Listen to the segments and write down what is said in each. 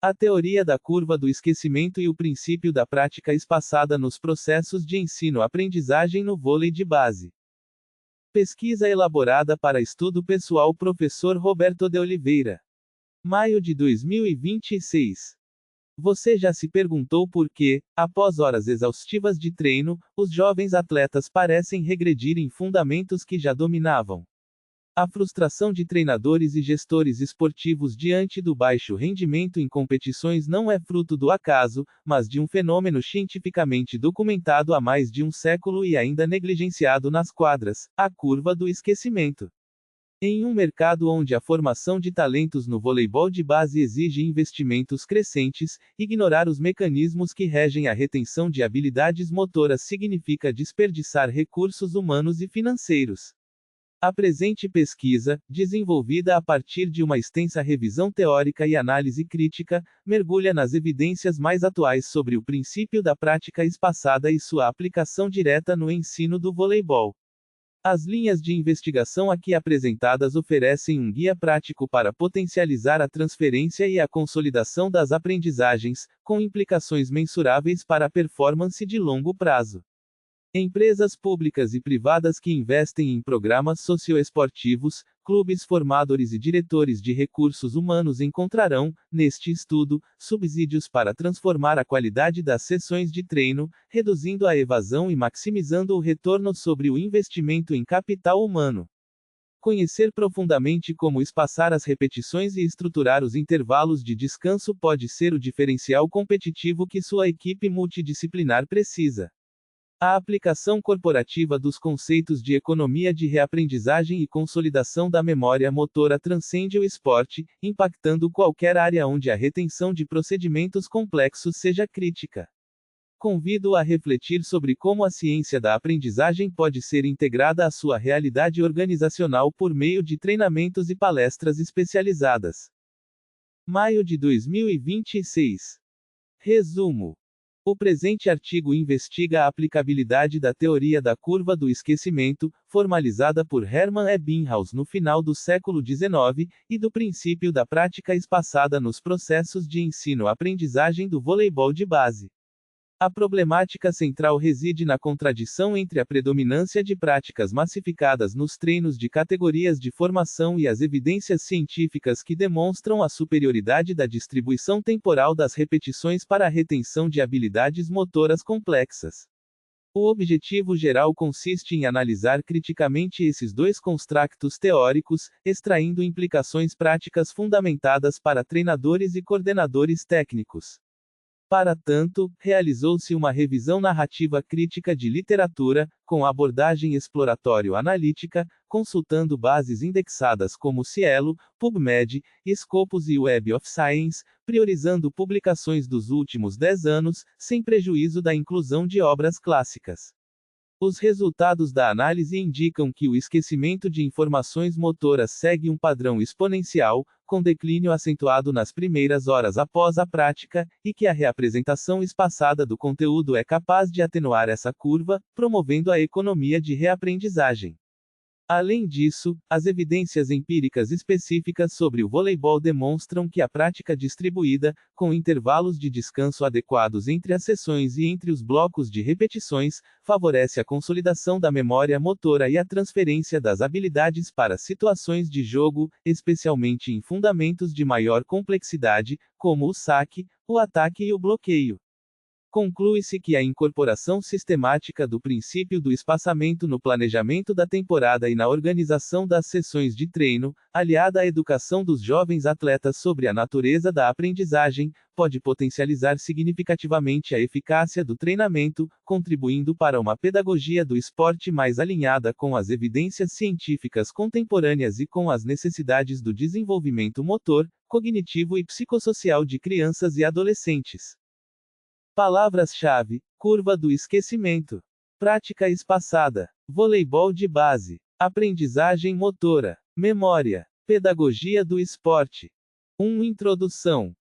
A teoria da curva do esquecimento e o princípio da prática espaçada nos processos de ensino-aprendizagem no vôlei de base. Pesquisa elaborada para estudo pessoal Professor Roberto de Oliveira. Maio de 2026. Você já se perguntou por que, após horas exaustivas de treino, os jovens atletas parecem regredir em fundamentos que já dominavam? A frustração de treinadores e gestores esportivos diante do baixo rendimento em competições não é fruto do acaso, mas de um fenômeno cientificamente documentado há mais de um século e ainda negligenciado nas quadras: a curva do esquecimento. Em um mercado onde a formação de talentos no voleibol de base exige investimentos crescentes, ignorar os mecanismos que regem a retenção de habilidades motoras significa desperdiçar recursos humanos e financeiros. A presente pesquisa, desenvolvida a partir de uma extensa revisão teórica e análise crítica, mergulha nas evidências mais atuais sobre o princípio da prática espaçada e sua aplicação direta no ensino do voleibol. As linhas de investigação aqui apresentadas oferecem um guia prático para potencializar a transferência e a consolidação das aprendizagens, com implicações mensuráveis para a performance de longo prazo. Empresas públicas e privadas que investem em programas socioesportivos, clubes formadores e diretores de recursos humanos encontrarão, neste estudo, subsídios para transformar a qualidade das sessões de treino, reduzindo a evasão e maximizando o retorno sobre o investimento em capital humano. Conhecer profundamente como espaçar as repetições e estruturar os intervalos de descanso pode ser o diferencial competitivo que sua equipe multidisciplinar precisa. A aplicação corporativa dos conceitos de economia de reaprendizagem e consolidação da memória motora transcende o esporte, impactando qualquer área onde a retenção de procedimentos complexos seja crítica. Convido a refletir sobre como a ciência da aprendizagem pode ser integrada à sua realidade organizacional por meio de treinamentos e palestras especializadas. Maio de 2026. Resumo. O presente artigo investiga a aplicabilidade da teoria da curva do esquecimento, formalizada por Hermann Ebbinghaus no final do século XIX, e do princípio da prática espaçada nos processos de ensino-aprendizagem do voleibol de base. A problemática central reside na contradição entre a predominância de práticas massificadas nos treinos de categorias de formação e as evidências científicas que demonstram a superioridade da distribuição temporal das repetições para a retenção de habilidades motoras complexas. O objetivo geral consiste em analisar criticamente esses dois construtos teóricos, extraindo implicações práticas fundamentadas para treinadores e coordenadores técnicos. Para tanto, realizou-se uma revisão narrativa crítica de literatura, com abordagem exploratório-analítica, consultando bases indexadas como Cielo, PubMed, Scopus e Web of Science, priorizando publicações dos últimos 10 anos, sem prejuízo da inclusão de obras clássicas. Os resultados da análise indicam que o esquecimento de informações motoras segue um padrão exponencial, com declínio acentuado nas primeiras horas após a prática, e que a reapresentação espaçada do conteúdo é capaz de atenuar essa curva, promovendo a economia de reaprendizagem. Além disso, as evidências empíricas específicas sobre o voleibol demonstram que a prática distribuída, com intervalos de descanso adequados entre as sessões e entre os blocos de repetições, favorece a consolidação da memória motora e a transferência das habilidades para situações de jogo, especialmente em fundamentos de maior complexidade, como o saque, o ataque e o bloqueio. Conclui-se que a incorporação sistemática do princípio do espaçamento no planejamento da temporada e na organização das sessões de treino, aliada à educação dos jovens atletas sobre a natureza da aprendizagem, pode potencializar significativamente a eficácia do treinamento, contribuindo para uma pedagogia do esporte mais alinhada com as evidências científicas contemporâneas e com as necessidades do desenvolvimento motor, cognitivo e psicossocial de crianças e adolescentes. Palavras-chave: curva do esquecimento, prática espaçada, voleibol de base, aprendizagem motora, memória, pedagogia do esporte. Introdução.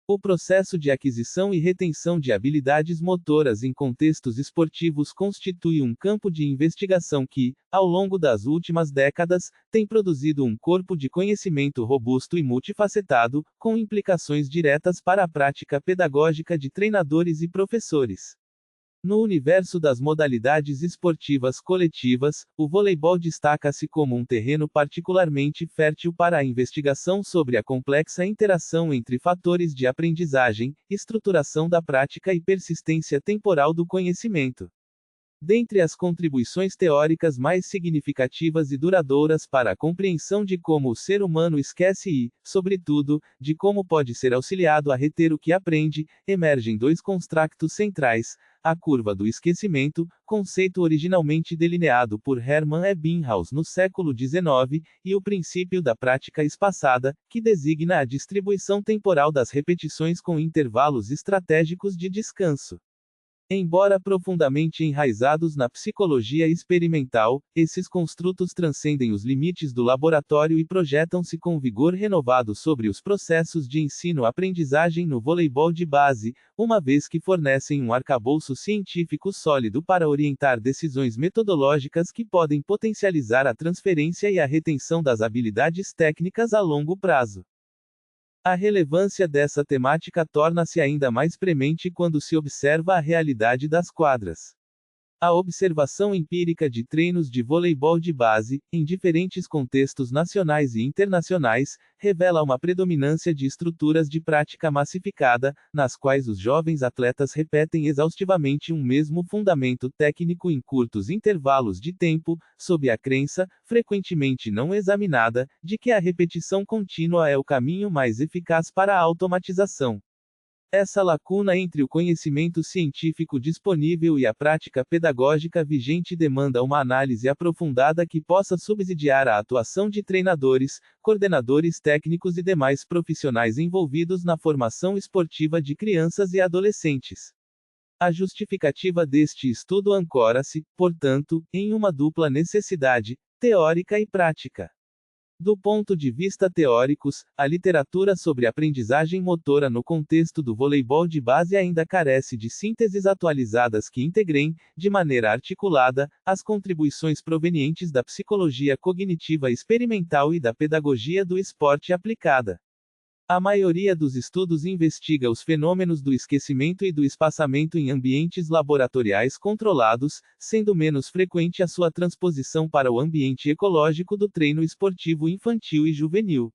O processo de aquisição e retenção de habilidades motoras em contextos esportivos constitui um campo de investigação que, ao longo das últimas décadas, tem produzido um corpo de conhecimento robusto e multifacetado, com implicações diretas para a prática pedagógica de treinadores e professores. No universo das modalidades esportivas coletivas, o voleibol destaca-se como um terreno particularmente fértil para a investigação sobre a complexa interação entre fatores de aprendizagem, estruturação da prática e persistência temporal do conhecimento. Dentre as contribuições teóricas mais significativas e duradouras para a compreensão de como o ser humano esquece e, sobretudo, de como pode ser auxiliado a reter o que aprende, emergem dois construtos centrais: a curva do esquecimento, conceito originalmente delineado por Hermann Ebbinghaus no século XIX, e o princípio da prática espaçada, que designa a distribuição temporal das repetições com intervalos estratégicos de descanso. Embora profundamente enraizados na psicologia experimental, esses construtos transcendem os limites do laboratório e projetam-se com vigor renovado sobre os processos de ensino-aprendizagem no voleibol de base, uma vez que fornecem um arcabouço científico sólido para orientar decisões metodológicas que podem potencializar a transferência e a retenção das habilidades técnicas a longo prazo. A relevância dessa temática torna-se ainda mais premente quando se observa a realidade das quadras. A observação empírica de treinos de voleibol de base, em diferentes contextos nacionais e internacionais, revela uma predominância de estruturas de prática massificada, nas quais os jovens atletas repetem exaustivamente um mesmo fundamento técnico em curtos intervalos de tempo, sob a crença, frequentemente não examinada, de que a repetição contínua é o caminho mais eficaz para a automatização. Essa lacuna entre o conhecimento científico disponível e a prática pedagógica vigente demanda uma análise aprofundada que possa subsidiar a atuação de treinadores, coordenadores técnicos e demais profissionais envolvidos na formação esportiva de crianças e adolescentes. A justificativa deste estudo ancora-se, portanto, em uma dupla necessidade, teórica e prática. Do ponto de vista teóricos, a literatura sobre aprendizagem motora no contexto do voleibol de base ainda carece de sínteses atualizadas que integrem, de maneira articulada, as contribuições provenientes da psicologia cognitiva experimental e da pedagogia do esporte aplicada. A maioria dos estudos investiga os fenômenos do esquecimento e do espaçamento em ambientes laboratoriais controlados, sendo menos frequente a sua transposição para o ambiente ecológico do treino esportivo infantil e juvenil.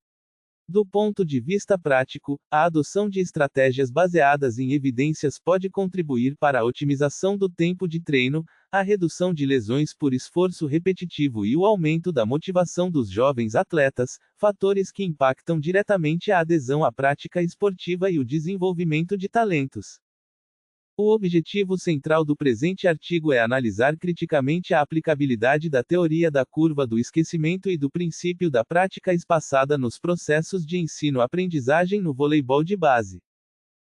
Do ponto de vista prático, a adoção de estratégias baseadas em evidências pode contribuir para a otimização do tempo de treino, a redução de lesões por esforço repetitivo e o aumento da motivação dos jovens atletas, fatores que impactam diretamente a adesão à prática esportiva e o desenvolvimento de talentos. O objetivo central do presente artigo é analisar criticamente a aplicabilidade da teoria da curva do esquecimento e do princípio da prática espaçada nos processos de ensino-aprendizagem no voleibol de base.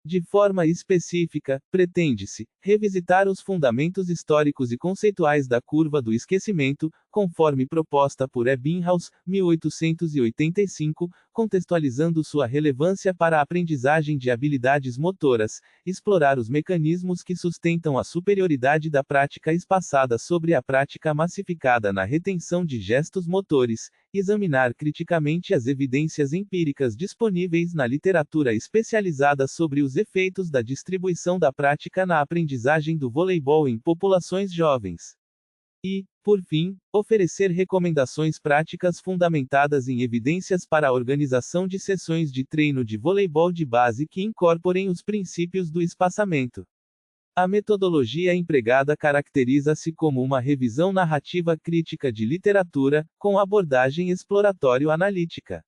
De forma específica, pretende-se revisitar os fundamentos históricos e conceituais da curva do esquecimento, conforme proposta por Ebbinghaus, 1885, contextualizando sua relevância para a aprendizagem de habilidades motoras, explorar os mecanismos que sustentam a superioridade da prática espaçada sobre a prática massificada na retenção de gestos motores, examinar criticamente as evidências empíricas disponíveis na literatura especializada sobre os efeitos da distribuição da prática na aprendizagem do voleibol em populações jovens. E, por fim, oferecer recomendações práticas fundamentadas em evidências para a organização de sessões de treino de voleibol de base que incorporem os princípios do espaçamento. A metodologia empregada caracteriza-se como uma revisão narrativa crítica de literatura, com abordagem exploratório-analítica.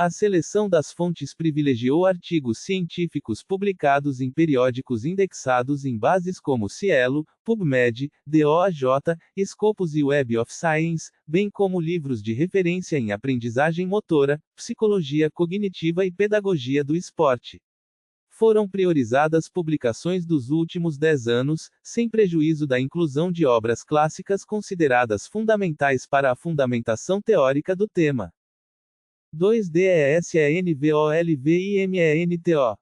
A seleção das fontes privilegiou artigos científicos publicados em periódicos indexados em bases como Cielo, PubMed, DOAJ, Scopus e Web of Science, bem como livros de referência em aprendizagem motora, psicologia cognitiva e pedagogia do esporte. Foram priorizadas publicações dos últimos 10 anos, sem prejuízo da inclusão de obras clássicas consideradas fundamentais para a fundamentação teórica do tema. 2DESENVOLVIMENTO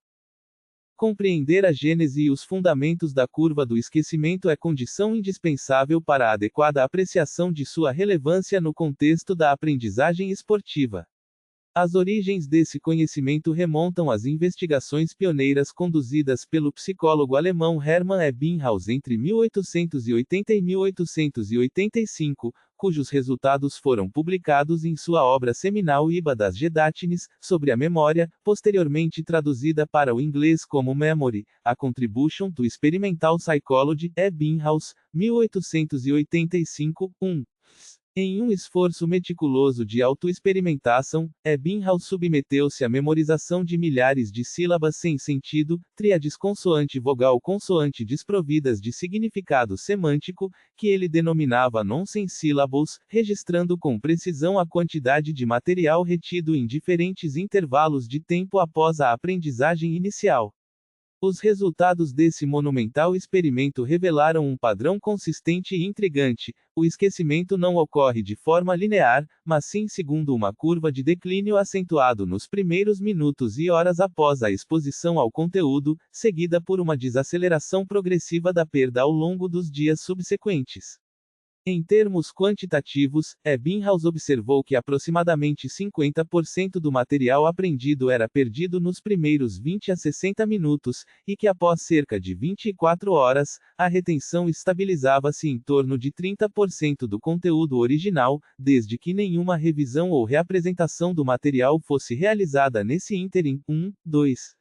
Compreender a gênese e os fundamentos da curva do esquecimento é condição indispensável para a adequada apreciação de sua relevância no contexto da aprendizagem esportiva. As origens desse conhecimento remontam às investigações pioneiras conduzidas pelo psicólogo alemão Hermann Ebbinghaus entre 1880 e 1885, cujos resultados foram publicados em sua obra seminal Iba das Gedächtnis, sobre a memória, posteriormente traduzida para o inglês como Memory, A Contribution to Experimental Psychology, Ebbinghaus, 1885, 1. Em um esforço meticuloso de autoexperimentação, Ebbinghaus submeteu-se à memorização de milhares de sílabas sem sentido, tríades consoante-vogal-consoante desprovidas de significado semântico, que ele denominava nonsense syllables, registrando com precisão a quantidade de material retido em diferentes intervalos de tempo após a aprendizagem inicial. Os resultados desse monumental experimento revelaram um padrão consistente e intrigante: o esquecimento não ocorre de forma linear, mas sim segundo uma curva de declínio acentuado nos primeiros minutos e horas após a exposição ao conteúdo, seguida por uma desaceleração progressiva da perda ao longo dos dias subsequentes. Em termos quantitativos, Ebbinghaus observou que aproximadamente 50% do material aprendido era perdido nos primeiros 20 a 60 minutos, e que após cerca de 24 horas, a retenção estabilizava-se em torno de 30% do conteúdo original, desde que nenhuma revisão ou reapresentação do material fosse realizada nesse ínterim. 2.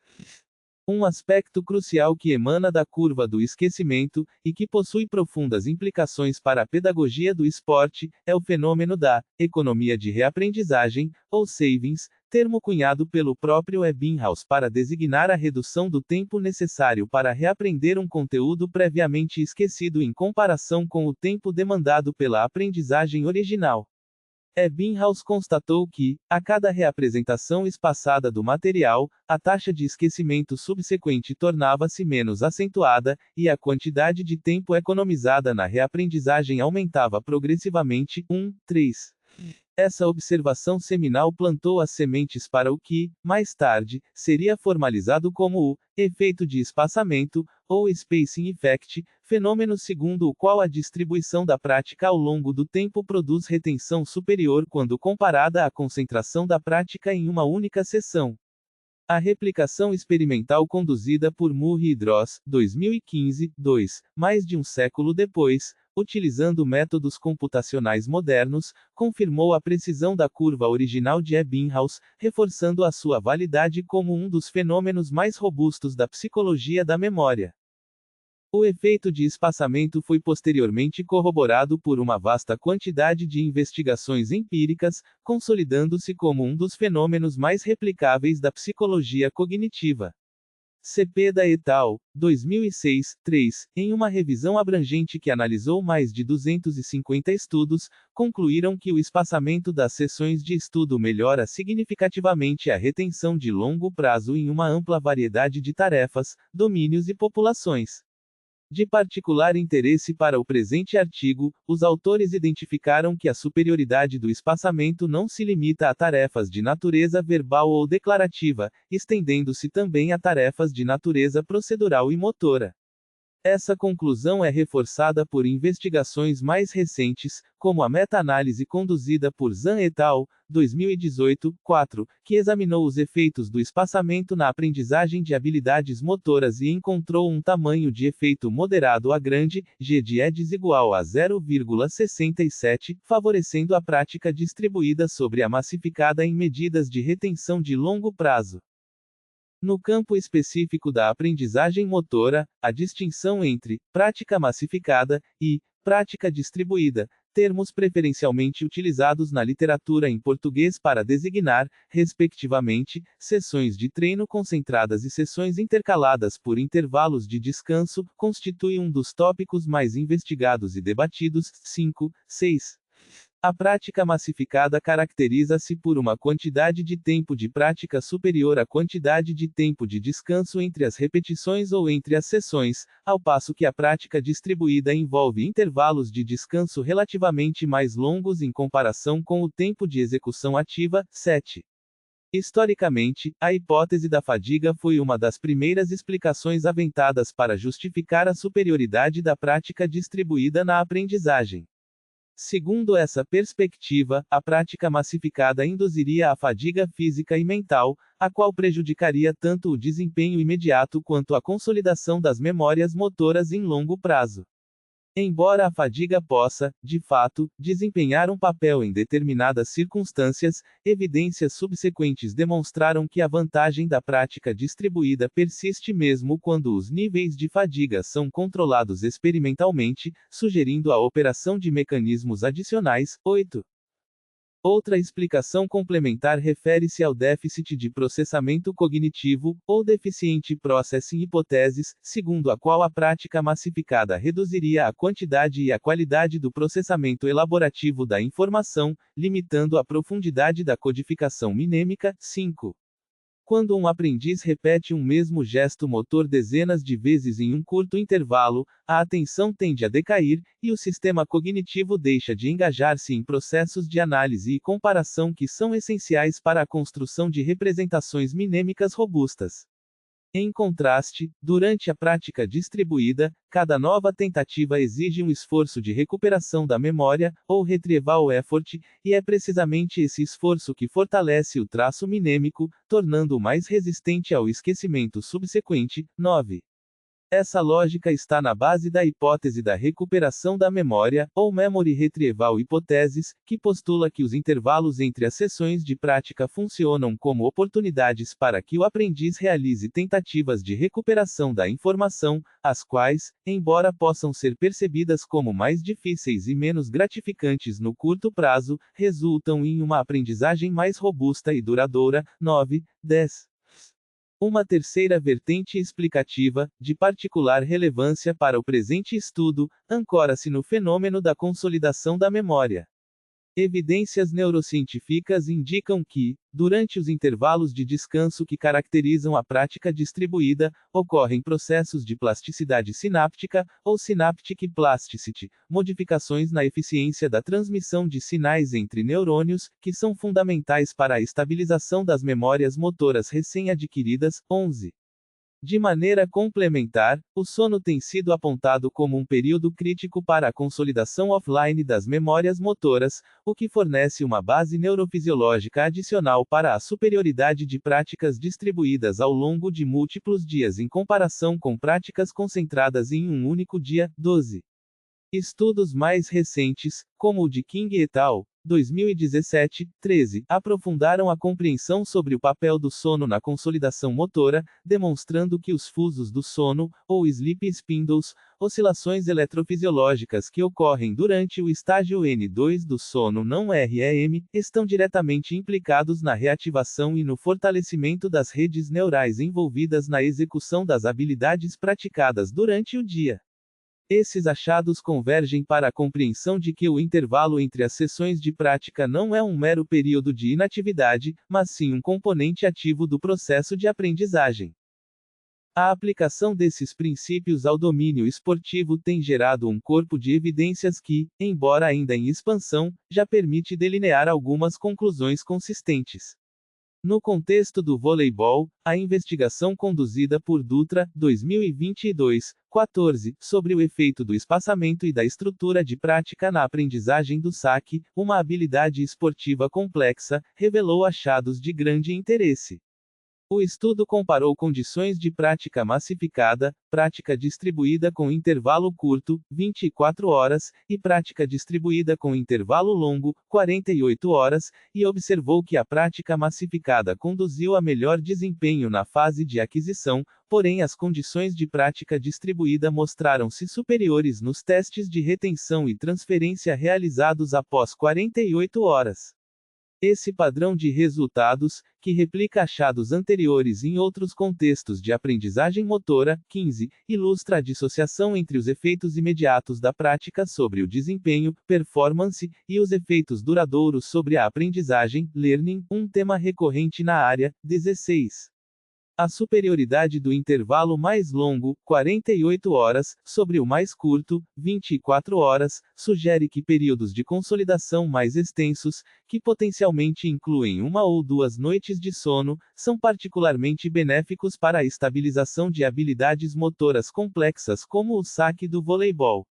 Um aspecto crucial que emana da curva do esquecimento, e que possui profundas implicações para a pedagogia do esporte, é o fenômeno da economia de reaprendizagem, ou savings, termo cunhado pelo próprio Ebbinghaus para designar a redução do tempo necessário para reaprender um conteúdo previamente esquecido em comparação com o tempo demandado pela aprendizagem original. Ebbinghaus constatou que, a cada reapresentação espaçada do material, a taxa de esquecimento subsequente tornava-se menos acentuada, e a quantidade de tempo economizada na reaprendizagem aumentava progressivamente. 3. Essa observação seminal plantou as sementes para o que, mais tarde, seria formalizado como o efeito de espaçamento, ou spacing effect, fenômeno segundo o qual a distribuição da prática ao longo do tempo produz retenção superior quando comparada à concentração da prática em uma única sessão. A replicação experimental conduzida por Murray e Dross, 2015, mais de um século depois, utilizando métodos computacionais modernos, confirmou a precisão da curva original de Ebbinghaus, reforçando a sua validade como um dos fenômenos mais robustos da psicologia da memória. O efeito de espaçamento foi posteriormente corroborado por uma vasta quantidade de investigações empíricas, consolidando-se como um dos fenômenos mais replicáveis da psicologia cognitiva. Cepeda et al., 2006, 3, em uma revisão abrangente que analisou mais de 250 estudos, concluíram que o espaçamento das sessões de estudo melhora significativamente a retenção de longo prazo em uma ampla variedade de tarefas, domínios e populações. De particular interesse para o presente artigo, os autores identificaram que a superioridade do espaçamento não se limita a tarefas de natureza verbal ou declarativa, estendendo-se também a tarefas de natureza procedural e motora. Essa conclusão é reforçada por investigações mais recentes, como a meta-análise conduzida por Zhang et al., 2018, 4, que examinou os efeitos do espaçamento na aprendizagem de habilidades motoras e encontrou um tamanho de efeito moderado a grande, G de EDS igual a 0,67, favorecendo a prática distribuída sobre a massificada em medidas de retenção de longo prazo. No campo específico da aprendizagem motora, a distinção entre prática massificada e prática distribuída, termos preferencialmente utilizados na literatura em português para designar, respectivamente, sessões de treino concentradas e sessões intercaladas por intervalos de descanso, constitui um dos tópicos mais investigados e debatidos. 6. A prática massificada caracteriza-se por uma quantidade de tempo de prática superior à quantidade de tempo de descanso entre as repetições ou entre as sessões, ao passo que a prática distribuída envolve intervalos de descanso relativamente mais longos em comparação com o tempo de execução ativa. 7. Historicamente, a hipótese da fadiga foi uma das primeiras explicações aventadas para justificar a superioridade da prática distribuída na aprendizagem. Segundo essa perspectiva, a prática massificada induziria a fadiga física e mental, a qual prejudicaria tanto o desempenho imediato quanto a consolidação das memórias motoras em longo prazo. Embora a fadiga possa, de fato, desempenhar um papel em determinadas circunstâncias, evidências subsequentes demonstraram que a vantagem da prática distribuída persiste mesmo quando os níveis de fadiga são controlados experimentalmente, sugerindo a operação de mecanismos adicionais. 8. Outra explicação complementar refere-se ao déficit de processamento cognitivo, ou deficiente processing hipóteses, segundo a qual a prática massificada reduziria a quantidade e a qualidade do processamento elaborativo da informação, limitando a profundidade da codificação minêmica. 5. Quando um aprendiz repete um mesmo gesto motor dezenas de vezes em um curto intervalo, a atenção tende a decair, e o sistema cognitivo deixa de engajar-se em processos de análise e comparação que são essenciais para a construção de representações minêmicas robustas. Em contraste, durante a prática distribuída, cada nova tentativa exige um esforço de recuperação da memória, ou retrieval effort, e é precisamente esse esforço que fortalece o traço minêmico, tornando-o mais resistente ao esquecimento subsequente. 9. Essa lógica está na base da hipótese da recuperação da memória, ou Memory Retrieval Hypothesis, que postula que os intervalos entre as sessões de prática funcionam como oportunidades para que o aprendiz realize tentativas de recuperação da informação, as quais, embora possam ser percebidas como mais difíceis e menos gratificantes no curto prazo, resultam em uma aprendizagem mais robusta e duradoura. 9. 10. Uma terceira vertente explicativa, de particular relevância para o presente estudo, ancora-se no fenômeno da consolidação da memória. Evidências neurocientíficas indicam que, durante os intervalos de descanso que caracterizam a prática distribuída, ocorrem processos de plasticidade sináptica, ou synaptic plasticity, modificações na eficiência da transmissão de sinais entre neurônios, que são fundamentais para a estabilização das memórias motoras recém-adquiridas. 11. De maneira complementar, o sono tem sido apontado como um período crítico para a consolidação offline das memórias motoras, o que fornece uma base neurofisiológica adicional para a superioridade de práticas distribuídas ao longo de múltiplos dias em comparação com práticas concentradas em um único dia. 12. Estudos mais recentes, como o de King et al., 2017, 13, aprofundaram a compreensão sobre o papel do sono na consolidação motora, demonstrando que os fusos do sono, ou sleep spindles, oscilações eletrofisiológicas que ocorrem durante o estágio N2 do sono não REM, estão diretamente implicados na reativação e no fortalecimento das redes neurais envolvidas na execução das habilidades praticadas durante o dia. Esses achados convergem para a compreensão de que o intervalo entre as sessões de prática não é um mero período de inatividade, mas sim um componente ativo do processo de aprendizagem. A aplicação desses princípios ao domínio esportivo tem gerado um corpo de evidências que, embora ainda em expansão, já permite delinear algumas conclusões consistentes. No contexto do voleibol, a investigação conduzida por Dutra, 2022, 14, sobre o efeito do espaçamento e da estrutura de prática na aprendizagem do saque, uma habilidade esportiva complexa, revelou achados de grande interesse. O estudo comparou condições de prática massificada, prática distribuída com intervalo curto, 24 horas, e prática distribuída com intervalo longo, 48 horas, e observou que a prática massificada conduziu a melhor desempenho na fase de aquisição, porém as condições de prática distribuída mostraram-se superiores nos testes de retenção e transferência realizados após 48 horas. Esse padrão de resultados, que replica achados anteriores em outros contextos de aprendizagem motora, 15, ilustra a dissociação entre os efeitos imediatos da prática sobre o desempenho, performance, e os efeitos duradouros sobre a aprendizagem, learning, um tema recorrente na área. 16. A superioridade do intervalo mais longo, 48 horas, sobre o mais curto, 24 horas, sugere que períodos de consolidação mais extensos, que potencialmente incluem 1 ou 2 noites de sono, são particularmente benéficos para a estabilização de habilidades motoras complexas como o saque do voleibol.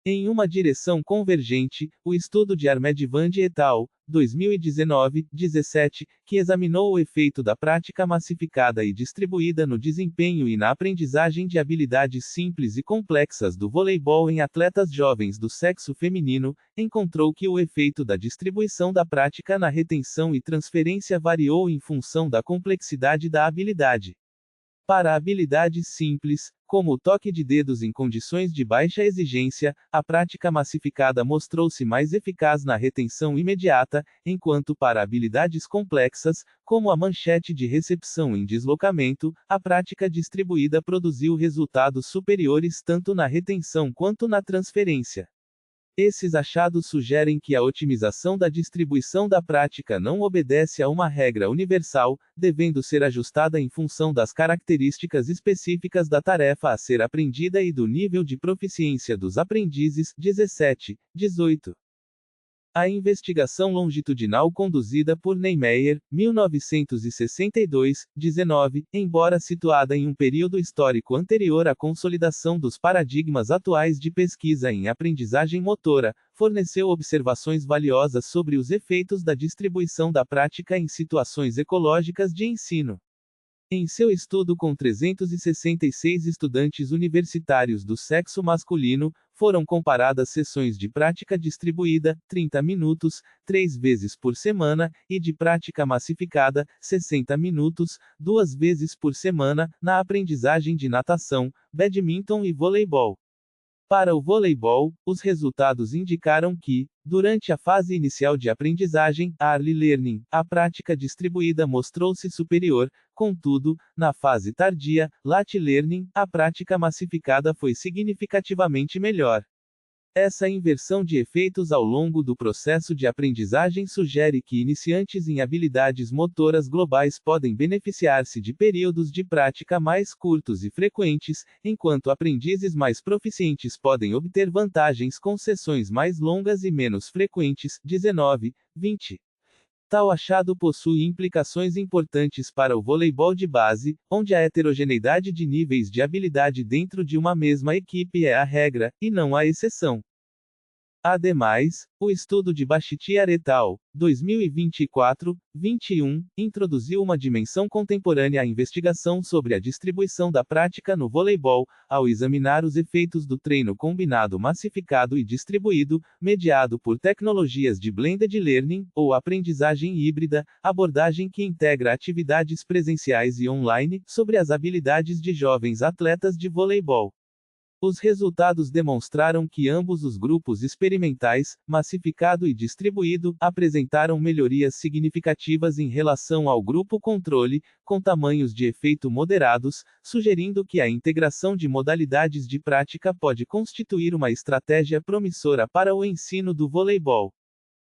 Em uma direção convergente, o estudo de Ahmedvandi et al., 2019-17, que examinou o efeito da prática massificada e distribuída no desempenho e na aprendizagem de habilidades simples e complexas do voleibol em atletas jovens do sexo feminino, encontrou que o efeito da distribuição da prática na retenção e transferência variou em função da complexidade da habilidade. Para habilidades simples, como o toque de dedos em condições de baixa exigência, a prática massificada mostrou-se mais eficaz na retenção imediata, enquanto para habilidades complexas, como a manchete de recepção em deslocamento, a prática distribuída produziu resultados superiores tanto na retenção quanto na transferência. Esses achados sugerem que a otimização da distribuição da prática não obedece a uma regra universal, devendo ser ajustada em função das características específicas da tarefa a ser aprendida e do nível de proficiência dos aprendizes. 17, 18. A investigação longitudinal conduzida por Niemeyer, 1962-19, embora situada em um período histórico anterior à consolidação dos paradigmas atuais de pesquisa em aprendizagem motora, forneceu observações valiosas sobre os efeitos da distribuição da prática em situações ecológicas de ensino. Em seu estudo com 366 estudantes universitários do sexo masculino, foram comparadas sessões de prática distribuída, 30 minutos, 3 vezes por semana, e de prática massificada, 60 minutos, 2 vezes por semana, na aprendizagem de natação, badminton e voleibol. Para o voleibol, os resultados indicaram que, durante a fase inicial de aprendizagem, early learning, a prática distribuída mostrou-se superior, contudo, na fase tardia, late learning, a prática massificada foi significativamente melhor. Essa inversão de efeitos ao longo do processo de aprendizagem sugere que iniciantes em habilidades motoras globais podem beneficiar-se de períodos de prática mais curtos e frequentes, enquanto aprendizes mais proficientes podem obter vantagens com sessões mais longas e menos frequentes. 19, 20. Tal achado possui implicações importantes para o voleibol de base, onde a heterogeneidade de níveis de habilidade dentro de uma mesma equipe é a regra, e não a exceção. Ademais, o estudo de Bachitiar et al., 2024-21, introduziu uma dimensão contemporânea à investigação sobre a distribuição da prática no voleibol, ao examinar os efeitos do treino combinado massificado e distribuído, mediado por tecnologias de blended learning, ou aprendizagem híbrida, abordagem que integra atividades presenciais e online, sobre as habilidades de jovens atletas de voleibol. Os resultados demonstraram que ambos os grupos experimentais, massificado e distribuído, apresentaram melhorias significativas em relação ao grupo controle, com tamanhos de efeito moderados, sugerindo que a integração de modalidades de prática pode constituir uma estratégia promissora para o ensino do voleibol.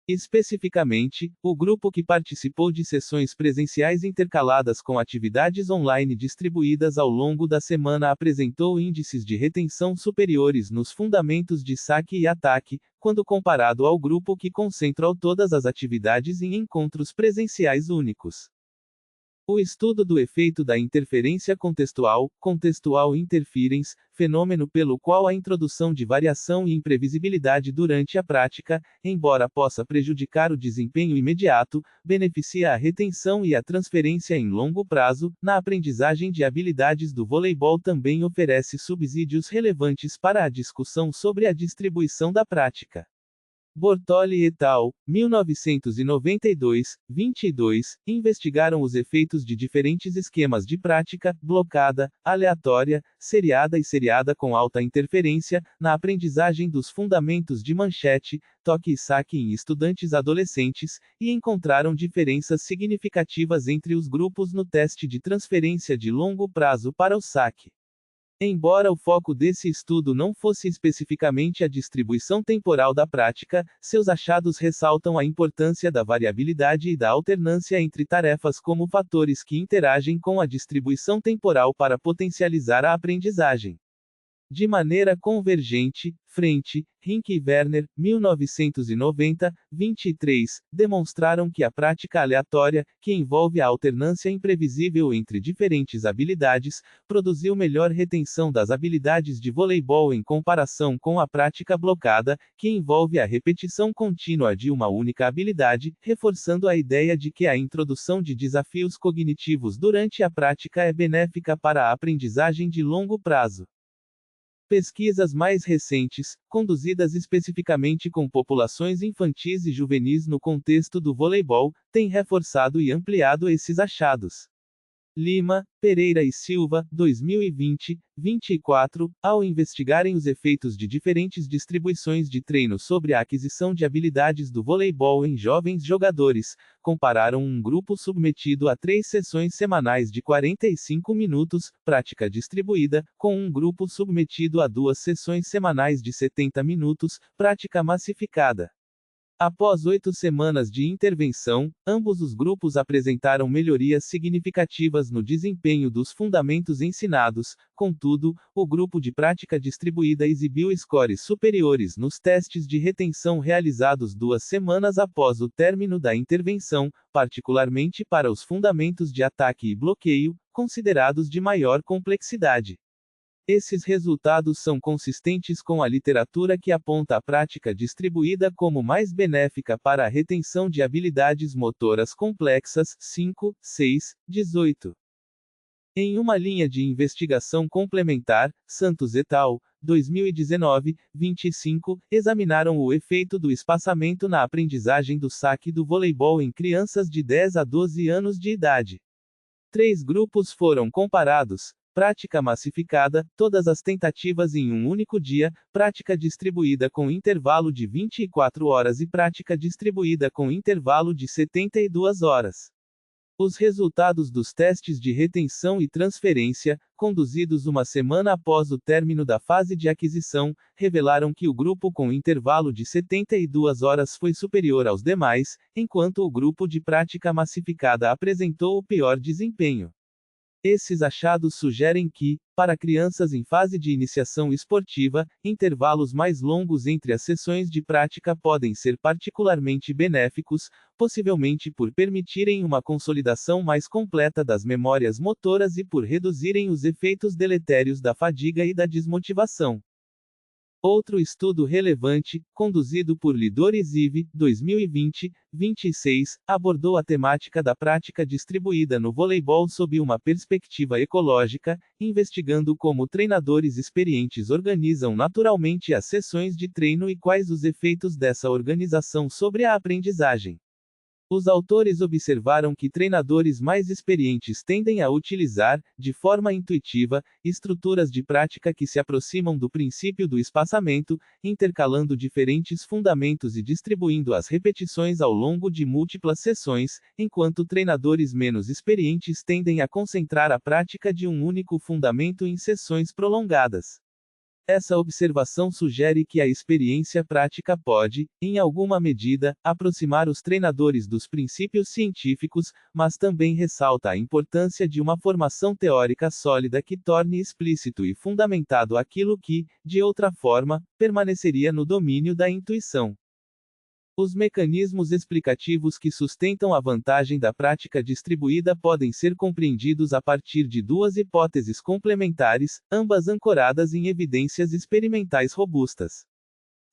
Especificamente, o grupo que participou de sessões presenciais intercaladas com atividades online distribuídas ao longo da semana apresentou índices de retenção superiores nos fundamentos de saque e ataque, quando comparado ao grupo que concentrou todas as atividades em encontros presenciais únicos. O estudo do efeito da interferência contextual, contextual interference, fenômeno pelo qual a introdução de variação e imprevisibilidade durante a prática, embora possa prejudicar o desempenho imediato, beneficia a retenção e a transferência em longo prazo. Na aprendizagem de habilidades do voleibol também oferece subsídios relevantes para a discussão sobre a distribuição da prática. Bortoli et al., 1992, 22, investigaram os efeitos de diferentes esquemas de prática, blocada, aleatória, seriada e seriada com alta interferência, na aprendizagem dos fundamentos de manchete, toque e saque em estudantes adolescentes, e encontraram diferenças significativas entre os grupos no teste de transferência de longo prazo para o saque. Embora o foco desse estudo não fosse especificamente a distribuição temporal da prática, seus achados ressaltam a importância da variabilidade e da alternância entre tarefas como fatores que interagem com a distribuição temporal para potencializar a aprendizagem. De maneira convergente, Frente, Rink e Werner, 1990, 23, demonstraram que a prática aleatória, que envolve a alternância imprevisível entre diferentes habilidades, produziu melhor retenção das habilidades de voleibol em comparação com a prática blocada, que envolve a repetição contínua de uma única habilidade, reforçando a ideia de que a introdução de desafios cognitivos durante a prática é benéfica para a aprendizagem de longo prazo. Pesquisas mais recentes, conduzidas especificamente com populações infantis e juvenis no contexto do voleibol, têm reforçado e ampliado esses achados. Lima, Pereira e Silva, 2020, 24, ao investigarem os efeitos de diferentes distribuições de treino sobre a aquisição de habilidades do voleibol em jovens jogadores, compararam um grupo submetido a 3 sessões semanais de 45 minutos, prática distribuída, com um grupo submetido a 2 sessões semanais de 70 minutos, prática massificada. Após 8 semanas de intervenção, ambos os grupos apresentaram melhorias significativas no desempenho dos fundamentos ensinados, contudo, o grupo de prática distribuída exibiu scores superiores nos testes de retenção realizados 2 semanas após o término da intervenção, particularmente para os fundamentos de ataque e bloqueio, considerados de maior complexidade. Esses resultados são consistentes com a literatura que aponta a prática distribuída como mais benéfica para a retenção de habilidades motoras complexas. 5, 6, 18. Em uma linha de investigação complementar, Santos et al., 2019, 25, examinaram o efeito do espaçamento na aprendizagem do saque do voleibol em crianças de 10 a 12 anos de idade. 3 grupos foram comparados. Prática massificada, todas as tentativas em um único dia, prática distribuída com intervalo de 24 horas e prática distribuída com intervalo de 72 horas. Os resultados dos testes de retenção e transferência, conduzidos uma semana após o término da fase de aquisição, revelaram que o grupo com intervalo de 72 horas foi superior aos demais, enquanto o grupo de prática massificada apresentou o pior desempenho. Esses achados sugerem que, para crianças em fase de iniciação esportiva, intervalos mais longos entre as sessões de prática podem ser particularmente benéficos, possivelmente por permitirem uma consolidação mais completa das memórias motoras e por reduzirem os efeitos deletérios da fadiga e da desmotivação. Outro estudo relevante, conduzido por Lidor e Ziv, 2020, 26, abordou a temática da prática distribuída no voleibol sob uma perspectiva ecológica, investigando como treinadores experientes organizam naturalmente as sessões de treino e quais os efeitos dessa organização sobre a aprendizagem. Os autores observaram que treinadores mais experientes tendem a utilizar, de forma intuitiva, estruturas de prática que se aproximam do princípio do espaçamento, intercalando diferentes fundamentos e distribuindo as repetições ao longo de múltiplas sessões, enquanto treinadores menos experientes tendem a concentrar a prática de um único fundamento em sessões prolongadas. Essa observação sugere que a experiência prática pode, em alguma medida, aproximar os treinadores dos princípios científicos, mas também ressalta a importância de uma formação teórica sólida que torne explícito e fundamentado aquilo que, de outra forma, permaneceria no domínio da intuição. Os mecanismos explicativos que sustentam a vantagem da prática distribuída podem ser compreendidos a partir de 2 hipóteses complementares, ambas ancoradas em evidências experimentais robustas.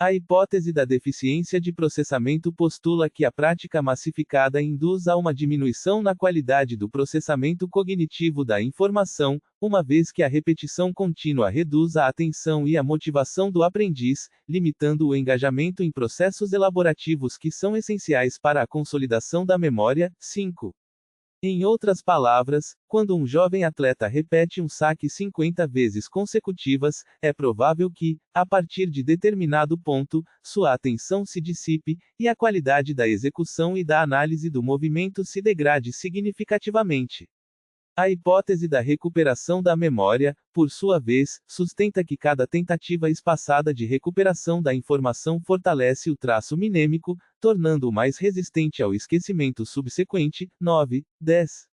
A hipótese da deficiência de processamento postula que a prática massificada induz a uma diminuição na qualidade do processamento cognitivo da informação, uma vez que a repetição contínua reduz a atenção e a motivação do aprendiz, limitando o engajamento em processos elaborativos que são essenciais para a consolidação da memória. 5. Em outras palavras, quando um jovem atleta repete um saque 50 vezes consecutivas, é provável que, a partir de determinado ponto, sua atenção se dissipe, e a qualidade da execução e da análise do movimento se degrade significativamente. A hipótese da recuperação da memória, por sua vez, sustenta que cada tentativa espaçada de recuperação da informação fortalece o traço mnêmico, tornando-o mais resistente ao esquecimento subsequente. 9, 10.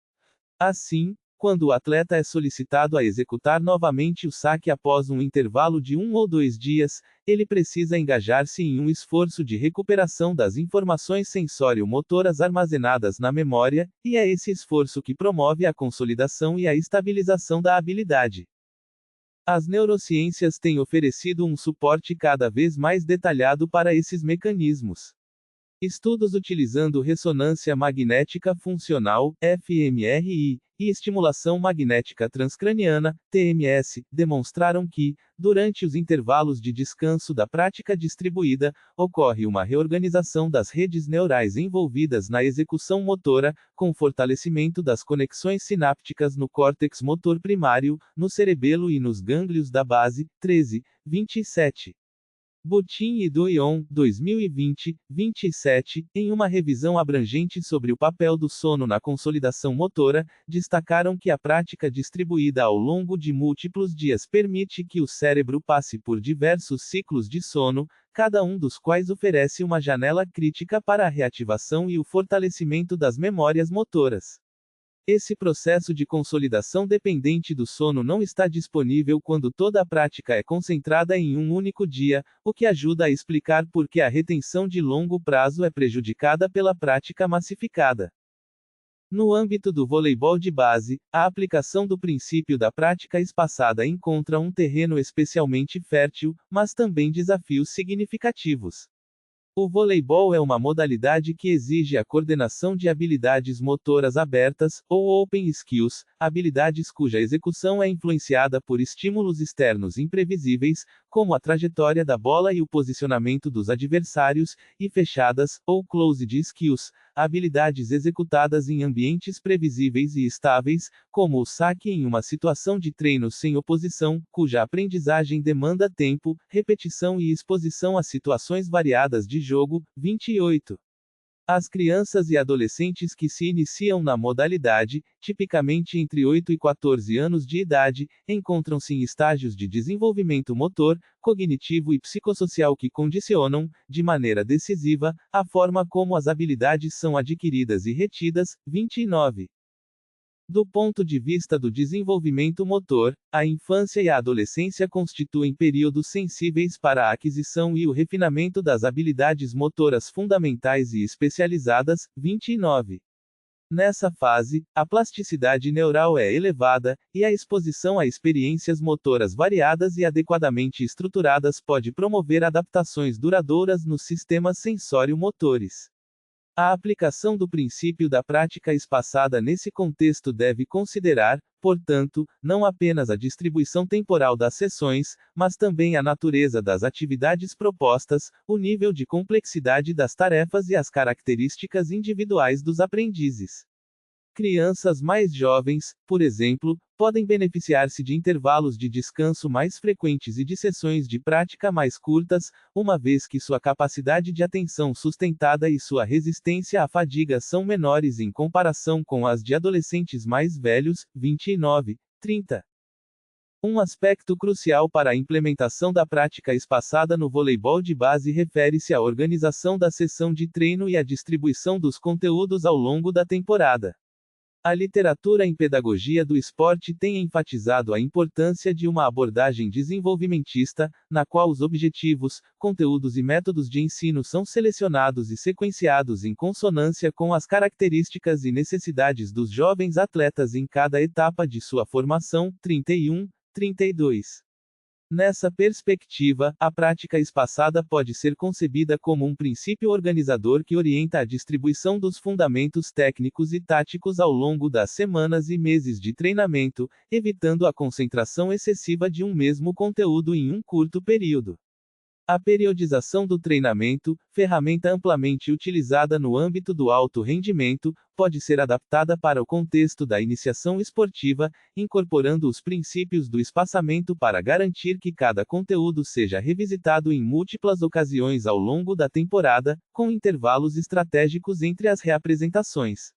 Assim, quando o atleta é solicitado a executar novamente o saque após um intervalo de 1 ou 2 dias, ele precisa engajar-se em um esforço de recuperação das informações sensório-motoras armazenadas na memória, e é esse esforço que promove a consolidação e a estabilização da habilidade. As neurociências têm oferecido um suporte cada vez mais detalhado para esses mecanismos. Estudos utilizando ressonância magnética funcional, fMRI, e estimulação magnética transcraniana, TMS, demonstraram que, durante os intervalos de descanso da prática distribuída, ocorre uma reorganização das redes neurais envolvidas na execução motora, com fortalecimento das conexões sinápticas no córtex motor primário, no cerebelo e nos gânglios da base. 13, 27. Boutin e Douillon, 2020, 27, em uma revisão abrangente sobre o papel do sono na consolidação motora, destacaram que a prática distribuída ao longo de múltiplos dias permite que o cérebro passe por diversos ciclos de sono, cada um dos quais oferece uma janela crítica para a reativação e o fortalecimento das memórias motoras. Esse processo de consolidação dependente do sono não está disponível quando toda a prática é concentrada em um único dia, o que ajuda a explicar por que a retenção de longo prazo é prejudicada pela prática massificada. No âmbito do voleibol de base, a aplicação do princípio da prática espaçada encontra um terreno especialmente fértil, mas também desafios significativos. O voleibol é uma modalidade que exige a coordenação de habilidades motoras abertas, ou open skills, habilidades cuja execução é influenciada por estímulos externos imprevisíveis, como a trajetória da bola e o posicionamento dos adversários, e fechadas, ou closed skills, habilidades executadas em ambientes previsíveis e estáveis, como o saque em uma situação de treino sem oposição, cuja aprendizagem demanda tempo, repetição e exposição a situações variadas de jogo. 28. As crianças e adolescentes que se iniciam na modalidade, tipicamente entre 8 e 14 anos de idade, encontram-se em estágios de desenvolvimento motor, cognitivo e psicossocial que condicionam, de maneira decisiva, a forma como as habilidades são adquiridas e retidas. 29. Do ponto de vista do desenvolvimento motor, a infância e a adolescência constituem períodos sensíveis para a aquisição e o refinamento das habilidades motoras fundamentais e especializadas. 29. Nessa fase, a plasticidade neural é elevada, e a exposição a experiências motoras variadas e adequadamente estruturadas pode promover adaptações duradouras nos sistemas sensório-motores. A aplicação do princípio da prática espaçada nesse contexto deve considerar, portanto, não apenas a distribuição temporal das sessões, mas também a natureza das atividades propostas, o nível de complexidade das tarefas e as características individuais dos aprendizes. Crianças mais jovens, por exemplo, podem beneficiar-se de intervalos de descanso mais frequentes e de sessões de prática mais curtas, uma vez que sua capacidade de atenção sustentada e sua resistência à fadiga são menores em comparação com as de adolescentes mais velhos. 29, 30. Um aspecto crucial para a implementação da prática espaçada no voleibol de base refere-se à organização da sessão de treino e à distribuição dos conteúdos ao longo da temporada. A literatura em pedagogia do esporte tem enfatizado a importância de uma abordagem desenvolvimentista, na qual os objetivos, conteúdos e métodos de ensino são selecionados e sequenciados em consonância com as características e necessidades dos jovens atletas em cada etapa de sua formação. 31, 32. Nessa perspectiva, a prática espaçada pode ser concebida como um princípio organizador que orienta a distribuição dos fundamentos técnicos e táticos ao longo das semanas e meses de treinamento, evitando a concentração excessiva de um mesmo conteúdo em um curto período. A periodização do treinamento, ferramenta amplamente utilizada no âmbito do alto rendimento, pode ser adaptada para o contexto da iniciação esportiva, incorporando os princípios do espaçamento para garantir que cada conteúdo seja revisitado em múltiplas ocasiões ao longo da temporada, com intervalos estratégicos entre as reapresentações.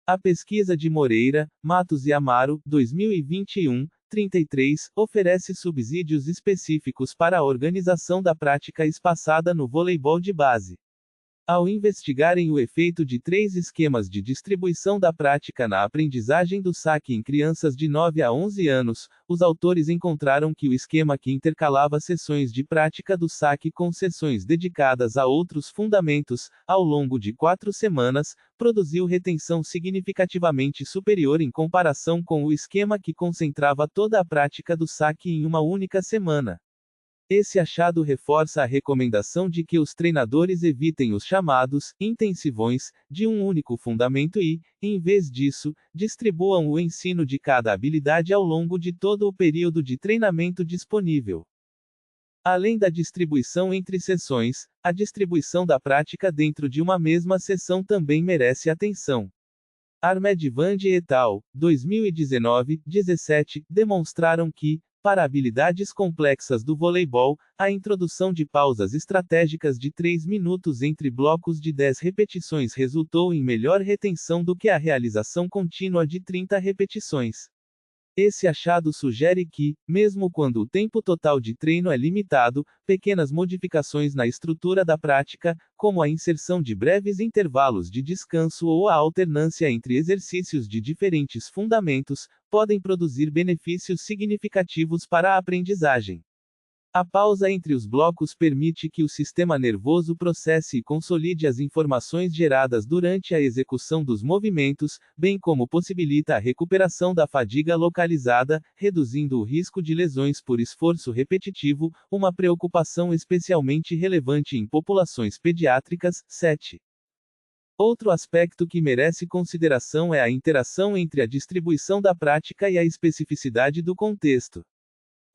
A pesquisa de Moreira, Matos e Amaro, 2021, 33, oferece subsídios específicos para a organização da prática espaçada no voleibol de base. Ao investigarem o efeito de 3 esquemas de distribuição da prática na aprendizagem do saque em crianças de 9 a 11 anos, os autores encontraram que o esquema que intercalava sessões de prática do saque com sessões dedicadas a outros fundamentos, ao longo de 4 semanas, produziu retenção significativamente superior em comparação com o esquema que concentrava toda a prática do saque em uma única semana. Esse achado reforça a recomendação de que os treinadores evitem os chamados intensivões de um único fundamento e, em vez disso, distribuam o ensino de cada habilidade ao longo de todo o período de treinamento disponível. Além da distribuição entre sessões, a distribuição da prática dentro de uma mesma sessão também merece atenção. Armedvandi et al., 2019-17, demonstraram que, para habilidades complexas do voleibol, a introdução de pausas estratégicas de 3 minutos entre blocos de 10 repetições resultou em melhor retenção do que a realização contínua de 30 repetições. Esse achado sugere que, mesmo quando o tempo total de treino é limitado, pequenas modificações na estrutura da prática, como a inserção de breves intervalos de descanso ou a alternância entre exercícios de diferentes fundamentos, podem produzir benefícios significativos para a aprendizagem. A pausa entre os blocos permite que o sistema nervoso processe e consolide as informações geradas durante a execução dos movimentos, bem como possibilita a recuperação da fadiga localizada, reduzindo o risco de lesões por esforço repetitivo, uma preocupação especialmente relevante em populações pediátricas. 7. Outro aspecto que merece consideração é a interação entre a distribuição da prática e a especificidade do contexto.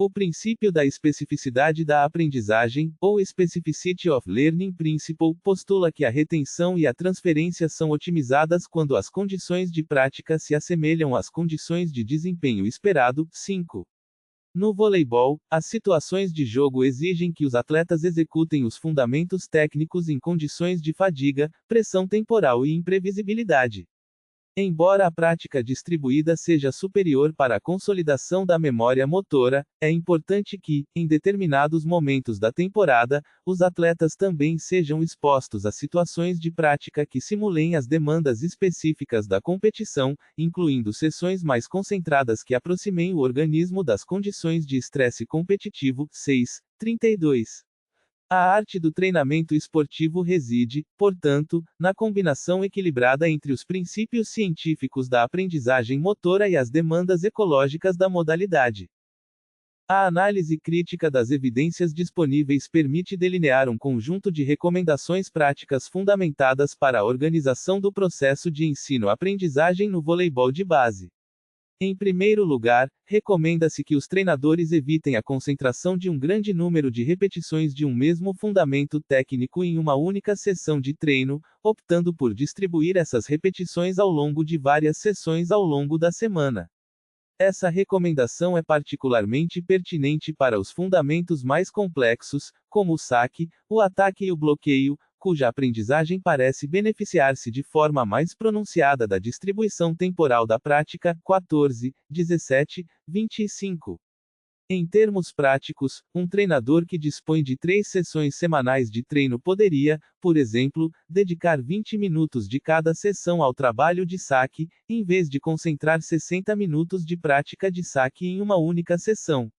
O princípio da especificidade da aprendizagem, ou Specificity of Learning Principle, postula que a retenção e a transferência são otimizadas quando as condições de prática se assemelham às condições de desempenho esperado. 5. No voleibol, as situações de jogo exigem que os atletas executem os fundamentos técnicos em condições de fadiga, pressão temporal e imprevisibilidade. Embora a prática distribuída seja superior para a consolidação da memória motora, é importante que, em determinados momentos da temporada, os atletas também sejam expostos a situações de prática que simulem as demandas específicas da competição, incluindo sessões mais concentradas que aproximem o organismo das condições de estresse competitivo. 6.32. A arte do treinamento esportivo reside, portanto, na combinação equilibrada entre os princípios científicos da aprendizagem motora e as demandas ecológicas da modalidade. A análise crítica das evidências disponíveis permite delinear um conjunto de recomendações práticas fundamentadas para a organização do processo de ensino-aprendizagem no voleibol de base. Em primeiro lugar, recomenda-se que os treinadores evitem a concentração de um grande número de repetições de um mesmo fundamento técnico em uma única sessão de treino, optando por distribuir essas repetições ao longo de várias sessões ao longo da semana. Essa recomendação é particularmente pertinente para os fundamentos mais complexos, como o saque, o ataque e o bloqueio, cuja aprendizagem parece beneficiar-se de forma mais pronunciada da distribuição temporal da prática. 14, 17, 25. Em termos práticos, um treinador que dispõe de 3 sessões semanais de treino poderia, por exemplo, dedicar 20 minutos de cada sessão ao trabalho de saque, em vez de concentrar 60 minutos de prática de saque em uma única sessão.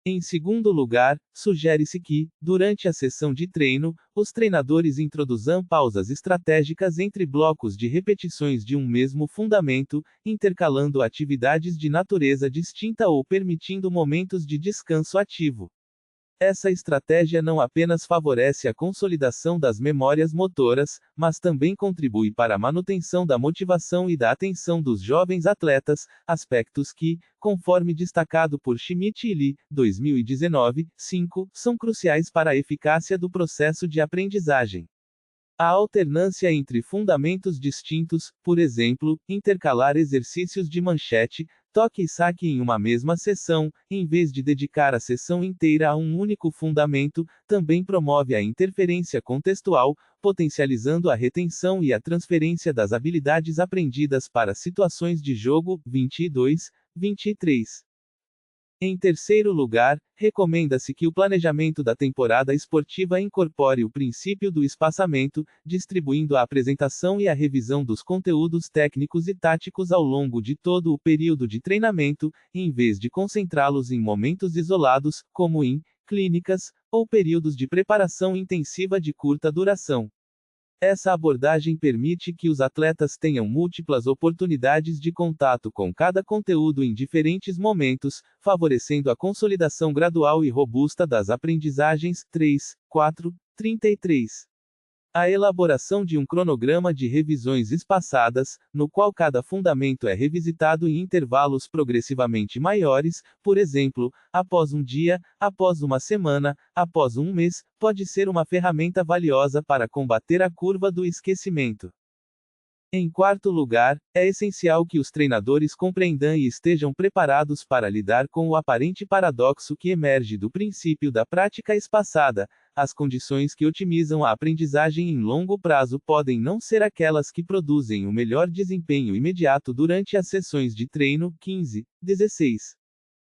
Em segundo lugar, sugere-se que, durante a sessão de treino, os treinadores introduzam pausas estratégicas entre blocos de repetições de um mesmo fundamento, intercalando atividades de natureza distinta ou permitindo momentos de descanso ativo. Essa estratégia não apenas favorece a consolidação das memórias motoras, mas também contribui para a manutenção da motivação e da atenção dos jovens atletas, aspectos que, conforme destacado por Schmidt e Lee, 2019, 5, são cruciais para a eficácia do processo de aprendizagem. A alternância entre fundamentos distintos, por exemplo, intercalar exercícios de manchete, Toque e saque em uma mesma sessão, em vez de dedicar a sessão inteira a um único fundamento, também promove a interferência contextual, potencializando a retenção e a transferência das habilidades aprendidas para situações de jogo. 22, 23. Em terceiro lugar, recomenda-se que o planejamento da temporada esportiva incorpore o princípio do espaçamento, distribuindo a apresentação e a revisão dos conteúdos técnicos e táticos ao longo de todo o período de treinamento, em vez de concentrá-los em momentos isolados, como em clínicas ou períodos de preparação intensiva de curta duração. Essa abordagem permite que os atletas tenham múltiplas oportunidades de contato com cada conteúdo em diferentes momentos, favorecendo a consolidação gradual e robusta das aprendizagens. 3, 4, 33. A elaboração de um cronograma de revisões espaçadas, no qual cada fundamento é revisitado em intervalos progressivamente maiores, por exemplo, após um dia, após uma semana, após um mês, pode ser uma ferramenta valiosa para combater a curva do esquecimento. Em quarto lugar, é essencial que os treinadores compreendam e estejam preparados para lidar com o aparente paradoxo que emerge do princípio da prática espaçada. As condições que otimizam a aprendizagem em longo prazo podem não ser aquelas que produzem o melhor desempenho imediato durante as sessões de treino. 15, 16.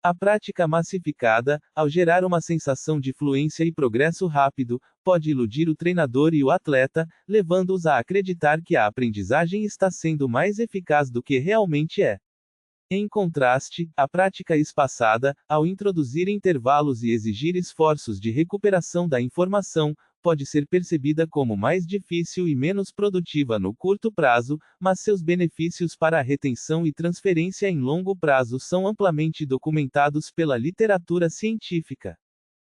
A prática massificada, ao gerar uma sensação de fluência e progresso rápido, pode iludir o treinador e o atleta, levando-os a acreditar que a aprendizagem está sendo mais eficaz do que realmente é. Em contraste, a prática espaçada, ao introduzir intervalos e exigir esforços de recuperação da informação, pode ser percebida como mais difícil e menos produtiva no curto prazo, mas seus benefícios para a retenção e transferência em longo prazo são amplamente documentados pela literatura científica.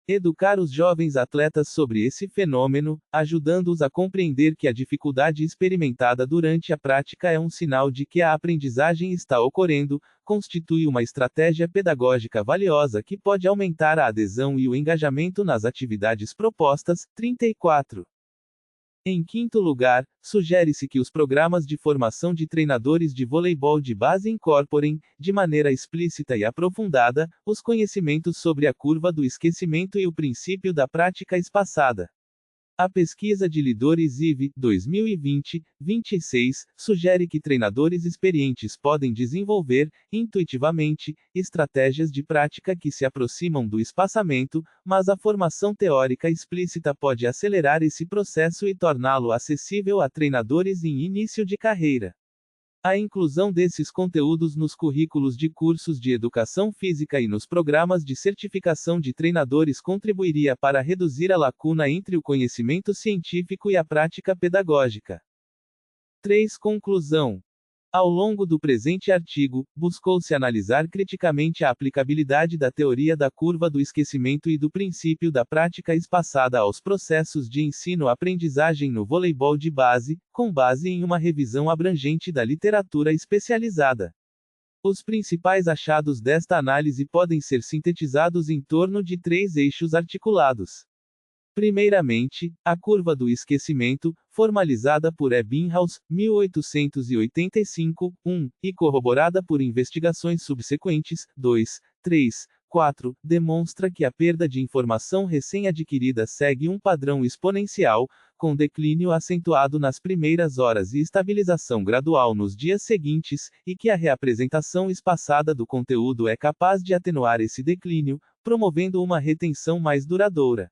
Educar os jovens atletas sobre esse fenômeno, ajudando-os a compreender que a dificuldade experimentada durante a prática é um sinal de que a aprendizagem está ocorrendo, constitui uma estratégia pedagógica valiosa que pode aumentar a adesão e o engajamento nas atividades propostas. 34. Em quinto lugar, sugere-se que os programas de formação de treinadores de voleibol de base incorporem, de maneira explícita e aprofundada, os conhecimentos sobre a curva do esquecimento e o princípio da prática espaçada. A pesquisa de Lidores IV, 2020-26, sugere que treinadores experientes podem desenvolver, intuitivamente, estratégias de prática que se aproximam do espaçamento, mas a formação teórica explícita pode acelerar esse processo e torná-lo acessível a treinadores em início de carreira. A inclusão desses conteúdos nos currículos de cursos de educação física e nos programas de certificação de treinadores contribuiria para reduzir a lacuna entre o conhecimento científico e a prática pedagógica. 3. Conclusão. Ao longo do presente artigo, buscou-se analisar criticamente a aplicabilidade da teoria da curva do esquecimento e do princípio da prática espaçada aos processos de ensino-aprendizagem no voleibol de base, com base em uma revisão abrangente da literatura especializada. Os principais achados desta análise podem ser sintetizados em torno de 3 eixos articulados. Primeiramente, a curva do esquecimento, formalizada por Ebbinghaus, 1885, 1, e corroborada por investigações subsequentes, 2, 3, 4, demonstra que a perda de informação recém-adquirida segue um padrão exponencial, com declínio acentuado nas primeiras horas e estabilização gradual nos dias seguintes, e que a reapresentação espaçada do conteúdo é capaz de atenuar esse declínio, promovendo uma retenção mais duradoura.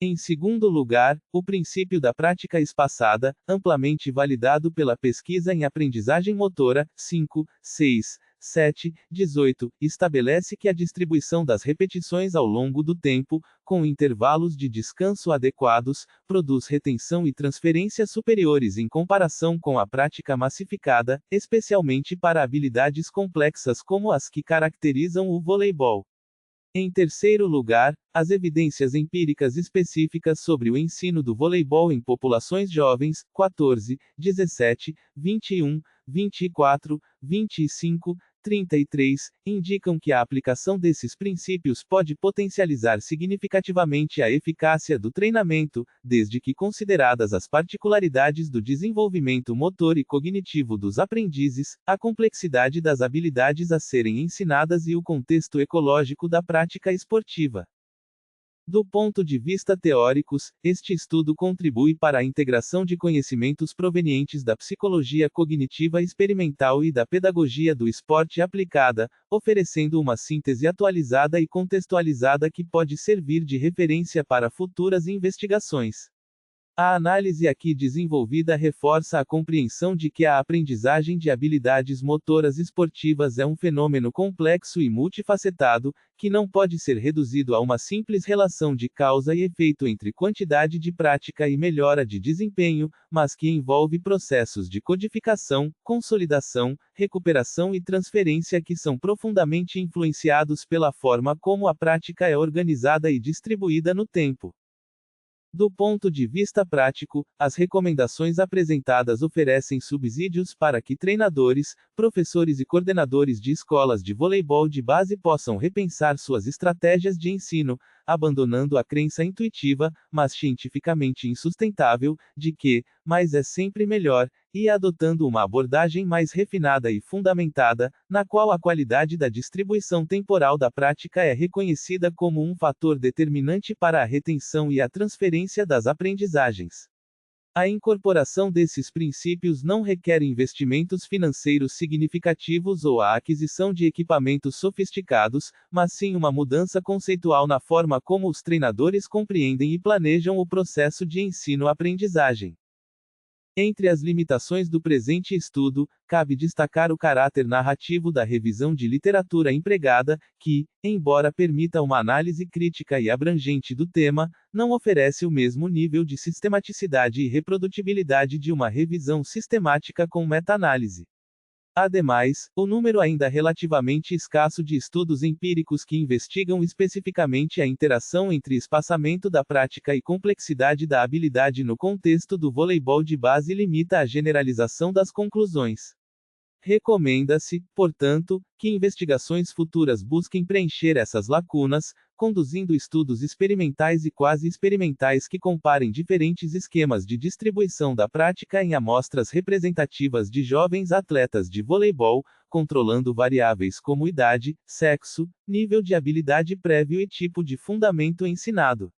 Em segundo lugar, o princípio da prática espaçada, amplamente validado pela pesquisa em aprendizagem motora, 5, 6, 7, 18, estabelece que a distribuição das repetições ao longo do tempo, com intervalos de descanso adequados, produz retenção e transferência superiores em comparação com a prática massificada, especialmente para habilidades complexas como as que caracterizam o voleibol. Em terceiro lugar, as evidências empíricas específicas sobre o ensino do voleibol em populações jovens, 14, 17, 21, 24, 25, 33, indicam que a aplicação desses princípios pode potencializar significativamente a eficácia do treinamento, desde que consideradas as particularidades do desenvolvimento motor e cognitivo dos aprendizes, a complexidade das habilidades a serem ensinadas e o contexto ecológico da prática esportiva. Do ponto de vista teóricos, este estudo contribui para a integração de conhecimentos provenientes da psicologia cognitiva experimental e da pedagogia do esporte aplicada, oferecendo uma síntese atualizada e contextualizada que pode servir de referência para futuras investigações. A análise aqui desenvolvida reforça a compreensão de que a aprendizagem de habilidades motoras esportivas é um fenômeno complexo e multifacetado, que não pode ser reduzido a uma simples relação de causa e efeito entre quantidade de prática e melhora de desempenho, mas que envolve processos de codificação, consolidação, recuperação e transferência que são profundamente influenciados pela forma como a prática é organizada e distribuída no tempo. Do ponto de vista prático, as recomendações apresentadas oferecem subsídios para que treinadores, professores e coordenadores de escolas de voleibol de base possam repensar suas estratégias de ensino, abandonando a crença intuitiva, mas cientificamente insustentável, de que mais é sempre melhor, e adotando uma abordagem mais refinada e fundamentada, na qual a qualidade da distribuição temporal da prática é reconhecida como um fator determinante para a retenção e a transferência das aprendizagens. A incorporação desses princípios não requer investimentos financeiros significativos ou a aquisição de equipamentos sofisticados, mas sim uma mudança conceitual na forma como os treinadores compreendem e planejam o processo de ensino-aprendizagem. Entre as limitações do presente estudo, cabe destacar o caráter narrativo da revisão de literatura empregada, que, embora permita uma análise crítica e abrangente do tema, não oferece o mesmo nível de sistematicidade e reprodutibilidade de uma revisão sistemática com meta-análise. Ademais, o número ainda relativamente escasso de estudos empíricos que investigam especificamente a interação entre espaçamento da prática e complexidade da habilidade no contexto do voleibol de base limita a generalização das conclusões. Recomenda-se, portanto, que investigações futuras busquem preencher essas lacunas, conduzindo estudos experimentais e quase experimentais que comparem diferentes esquemas de distribuição da prática em amostras representativas de jovens atletas de voleibol, controlando variáveis como idade, sexo, nível de habilidade prévio e tipo de fundamento ensinado.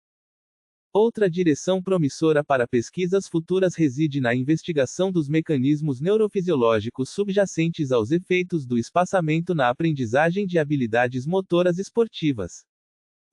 Outra direção promissora para pesquisas futuras reside na investigação dos mecanismos neurofisiológicos subjacentes aos efeitos do espaçamento na aprendizagem de habilidades motoras esportivas.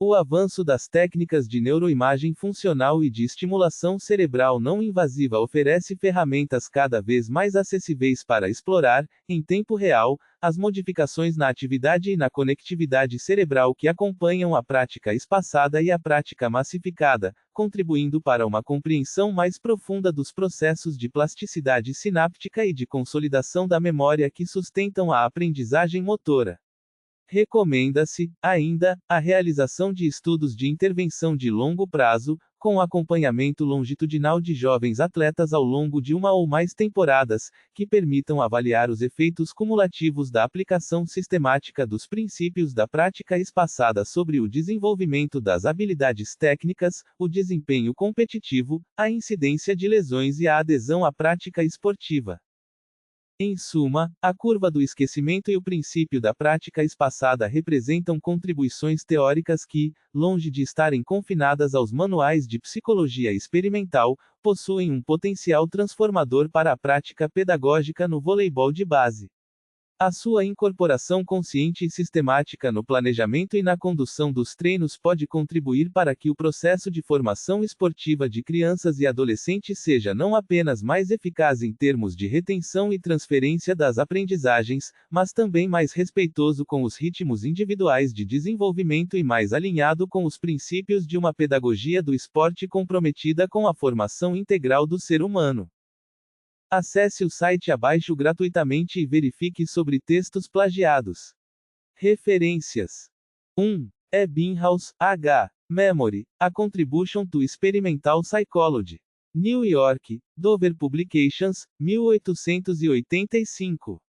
O avanço das técnicas de neuroimagem funcional e de estimulação cerebral não invasiva oferece ferramentas cada vez mais acessíveis para explorar, em tempo real, as modificações na atividade e na conectividade cerebral que acompanham a prática espaçada e a prática massificada, contribuindo para uma compreensão mais profunda dos processos de plasticidade sináptica e de consolidação da memória que sustentam a aprendizagem motora. Recomenda-se, ainda, a realização de estudos de intervenção de longo prazo, com acompanhamento longitudinal de jovens atletas ao longo de uma ou mais temporadas, que permitam avaliar os efeitos cumulativos da aplicação sistemática dos princípios da prática espaçada sobre o desenvolvimento das habilidades técnicas, o desempenho competitivo, a incidência de lesões e a adesão à prática esportiva. Em suma, a curva do esquecimento e o princípio da prática espaçada representam contribuições teóricas que, longe de estarem confinadas aos manuais de psicologia experimental, possuem um potencial transformador para a prática pedagógica no voleibol de base. A sua incorporação consciente e sistemática no planejamento e na condução dos treinos pode contribuir para que o processo de formação esportiva de crianças e adolescentes seja não apenas mais eficaz em termos de retenção e transferência das aprendizagens, mas também mais respeitoso com os ritmos individuais de desenvolvimento e mais alinhado com os princípios de uma pedagogia do esporte comprometida com a formação integral do ser humano. Acesse o site abaixo gratuitamente e verifique sobre textos plagiados. Referências: 1. Ebbinghaus, H. Memory, A Contribution to Experimental Psychology. New York, Dover Publications, 1885.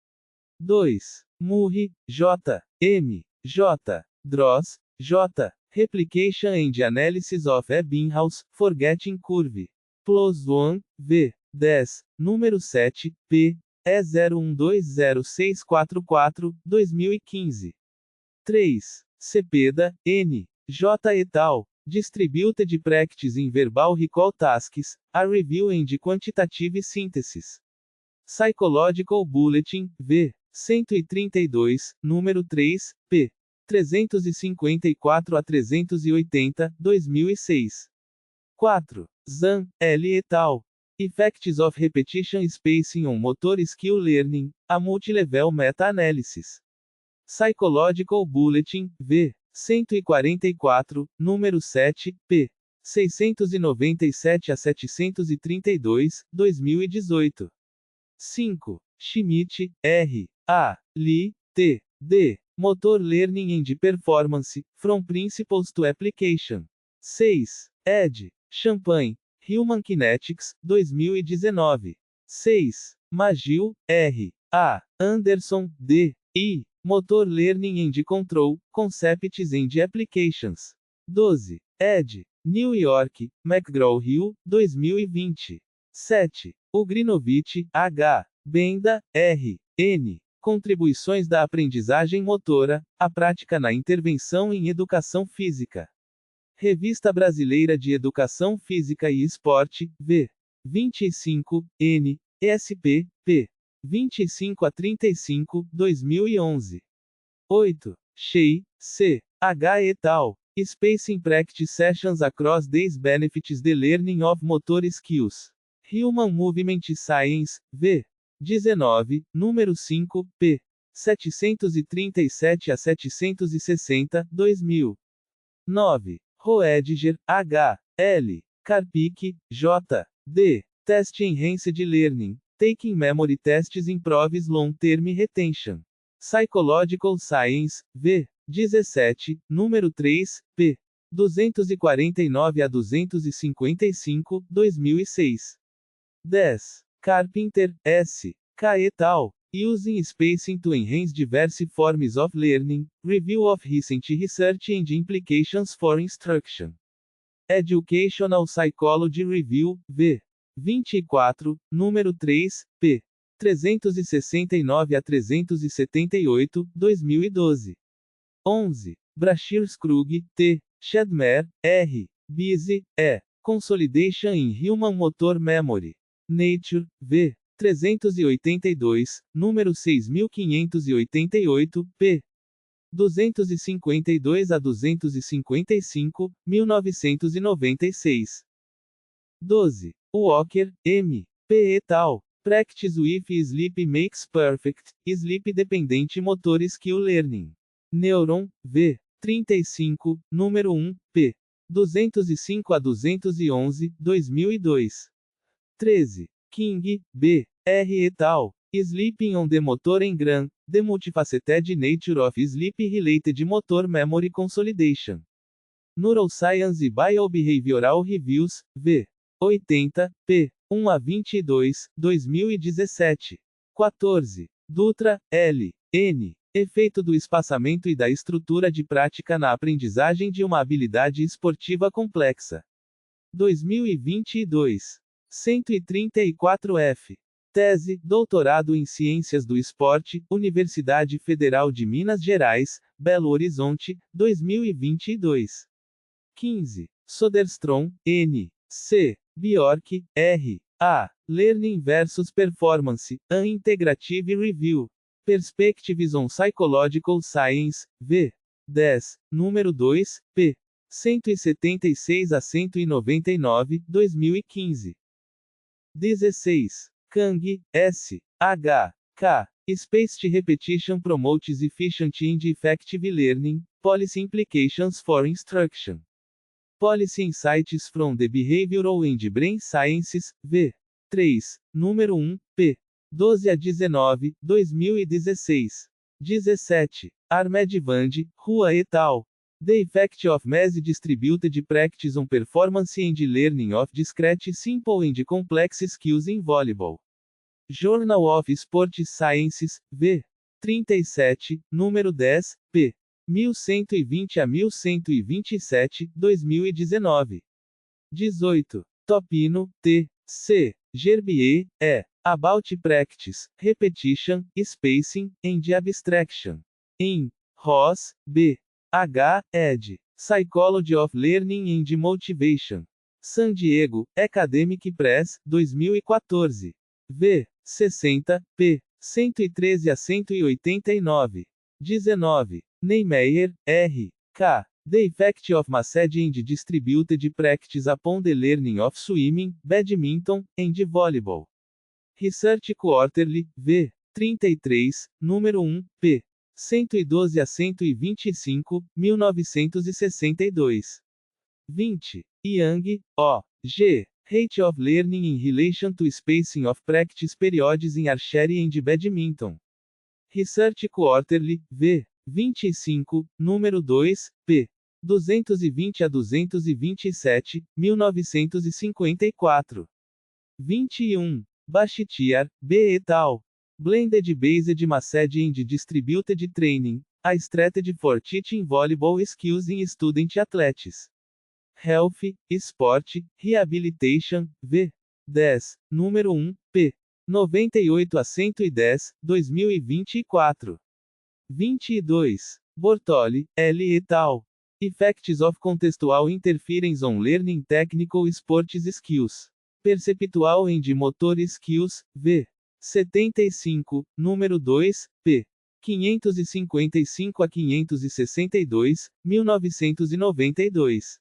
2. Murray, J. M. J. Droz, J. Replication and Analysis of Ebbinghaus, Forgetting Curve. Plus 1, v. 10, número 7, p. E01206444, 2015. 3. Cepeda, N. J. et al. Distributed Practice in Verbal Recall Tasks, a Review and Quantitative Synthesis. Psychological Bulletin, v. 132, número 3, p. 354 a 380, 2006. 4. Zhang, L. et al. Effects of Repetition Spacing on Motor Skill Learning, a Multilevel Meta-Analysis. Psychological Bulletin, v. 144, número 7, p. 697 a 732, 2018. 5. Schmidt, R. A. Lee, T. D. Motor Learning and Performance, From Principles to Application. 6. Ed. Champagne, Human Kinetics, 2019. 6. Magill, R. A. Anderson, D. I. Motor Learning and Control, Concepts and Applications. 12. Ed. New York, McGraw-Hill, 2020. 7. Ugrinovich, H. Benda, R. N. Contribuições da aprendizagem motora, a prática na intervenção em educação física. Revista Brasileira de Educação Física e Esporte, v. 25, N. SP, p. 25 a 35, 2011. 8. Shea, C. H. et al. Spacing Practice Sessions Across Days Benefits the Learning of Motor Skills. Human Movement Science, v. 19, número 5, p. 737 a 760, 2000. 9. Roediger, H. L. Karpik, J. D. Test Enhanced Learning, Taking Memory Tests Improves Long-Term Retention. Psychological Science, v. 17, número 3, p. 249 a 255, 2006. 10. Carpenter, S. K. et al. Using Spacing to Enhance Diverse Forms of Learning, Review of Recent Research and Implications for Instruction. Educational Psychology Review, v. 24, número 3, p. 369 a 378, 2012. 11. Brashears-Krug, T. Shedmer, R. Bise, E. Consolidation in Human Motor Memory. Nature, v. 382, número 6588, p. 252 a 255, 1996. 12. Walker, M. P. et al. Practice with Sleep Makes Perfect, Sleep Dependent Motor Skill Learning. Neuron, v. 35, número 1, p. 205 a 211, 2002. 13. King, B. R. et al. Sleeping on the Motor Engram, The Multifaceted Nature of Sleep-Related Motor Memory Consolidation. Neuroscience Biobehavioral Reviews, v. 80, p. 1 a 22, 2017. 14. Dutra, L. N. Efeito do espaçamento e da estrutura de prática na aprendizagem de uma habilidade esportiva complexa. 2022. 134 f. Tese, doutorado em Ciências do Esporte, Universidade Federal de Minas Gerais, Belo Horizonte, 2022. 15. Soderstrom, N. C. Bjork, R. A. Learning versus Performance, An Integrative Review. Perspectives on Psychological Science, v. 10, número 2, p. 176 a 199, 2015. 16. Kang, S. H. K. Spaced Repetition Promotes Efficient and Effective Learning, Policy Implications for Instruction. Policy Insights from the Behavioral and Brain Sciences, v. 3, número 1, p. 12 a 19, 2016. 17. Ahmed Vand, Rua et al. The Effect of Mass Distributed Practice on Performance and Learning of Discrete Simple and Complex Skills in Volleyball. Journal of Sport Sciences, v. 37, número 10, p. 1120 a 1127, 2019. 18. Topino, T. C. Gerbier, E. About Practice, Repetition, Spacing, and Abstraction. In. Ross, B. H. ed. Psychology of Learning and Motivation. San Diego, Academic Press, 2014. V. 60, p. 113 a 189. 19. Neymeyer, R. K. The Effect of Massage and Distributed Practice upon the Learning of Swimming, Badminton, and Volleyball. Research Quarterly, V. 33, número 1, p. 112 a 125, 1962. 20. Young, O. G. Rate of Learning in Relation to Spacing of Practice Periods in Archery and Badminton. Research Quarterly, V. 25, número 2, p. 220 a 227, 1954. 21. Bachitiar, B. et al. Blended Based Massage and Distributed Training, a Strategy for Teaching Volleyball Skills in Student Athletes. Health, Sport, Rehabilitation, V. 10, número 1, p. 98 a 110, 2024. 22. Bortoli, L. et al. Effects of Contextual Interference on Learning Technical Sports Skills. Perceptual and Motor Skills, V. 75, número 2, p. 555 a 562, 1992.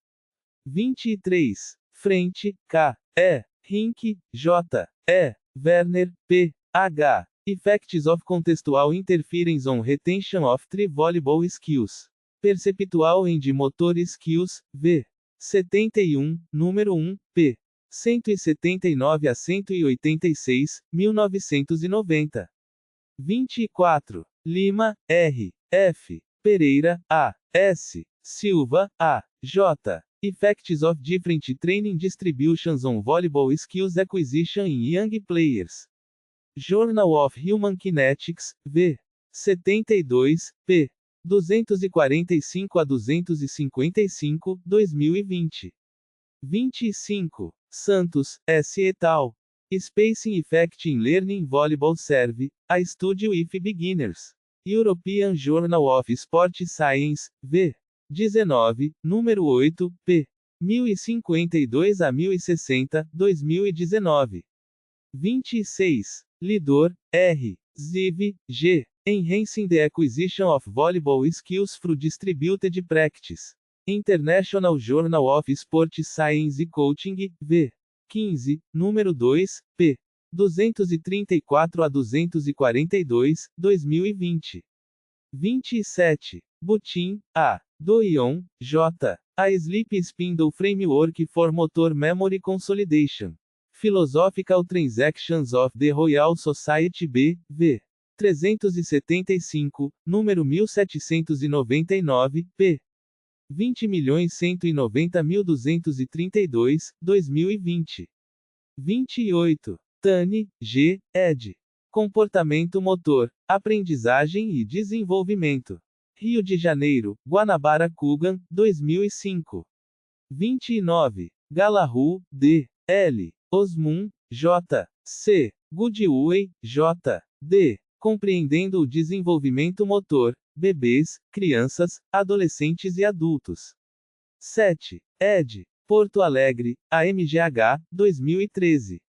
23. Frente, K. E. Rink, J. E. Werner, P. H. Effects of Contextual Interference on Retention of True Volleyball Skills. Perceptual and Motor Skills, V. 71, número 1, p. 179 a 186, 1990. 24. Lima, R. F. Pereira, A. S. Silva, A. J. Effects of Different Training Distributions on Volleyball Skills Acquisition in Young Players. Journal of Human Kinetics, V. 72, p. 245 a 255, 2020. 25. Santos, S. et al. Spacing Effect in Learning Volleyball Serve, a Study with Beginners. European Journal of Sport Science, V. 19, número 8, p. 1052 a 1060, 2019. 26. Lidor, R. Ziv, G. Enhancing the Acquisition of Volleyball Skills through Distributed Practice. International Journal of Sport Science e Coaching, V. 15, número 2, p. 234 a 242, 2020. 27. Butin, A. Doion, J. A Sleep Spindle Framework for Motor Memory Consolidation. Philosophical Transactions of the Royal Society B. V. 375, número 1799, p. 20.190.232, 2020. 28. Tani, G. ed. Comportamento Motor, Aprendizagem e Desenvolvimento. Rio de Janeiro, Guanabara Kugan, 2005. 29. Galahu, D. L. Osmun, J. C. Goodway, J. D. Compreendendo o Desenvolvimento Motor, Bebês, Crianças, Adolescentes e Adultos. 7. ed. Porto Alegre, AMGH, 2013.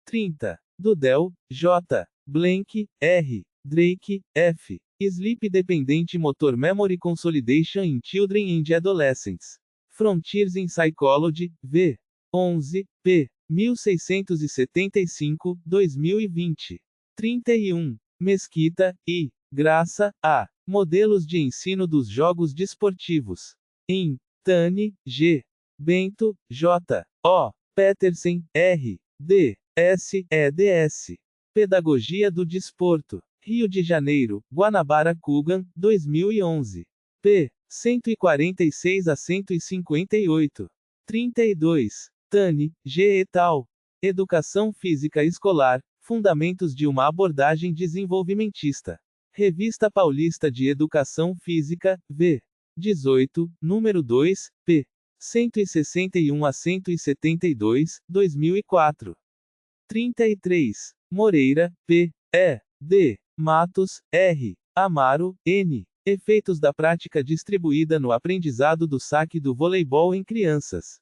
30. Dudel, J. Blank, R. Drake, F. Sleep Dependent Motor Memory Consolidation in Children and Adolescents. Frontiers in Psychology, V. 11, p. 1675, 2020. 31. Mesquita, I. Graça, A. Modelos de Ensino dos Jogos Desportivos. In. Tani, G. Bento, J. O. Petersen, R. D. S. eds. Pedagogia do Desporto. Rio de Janeiro, Guanabara Kugan, 2011. p. 146 a 158. 32. Tani, G. et al. Educação Física Escolar, Fundamentos de uma Abordagem Desenvolvimentista. Revista Paulista de Educação Física, v. 18, número 2, p. 161 a 172, 2004. 33. Moreira, P. E. D. Matos, R. Amaro, N. Efeitos da prática distribuída no aprendizado do saque do voleibol em crianças.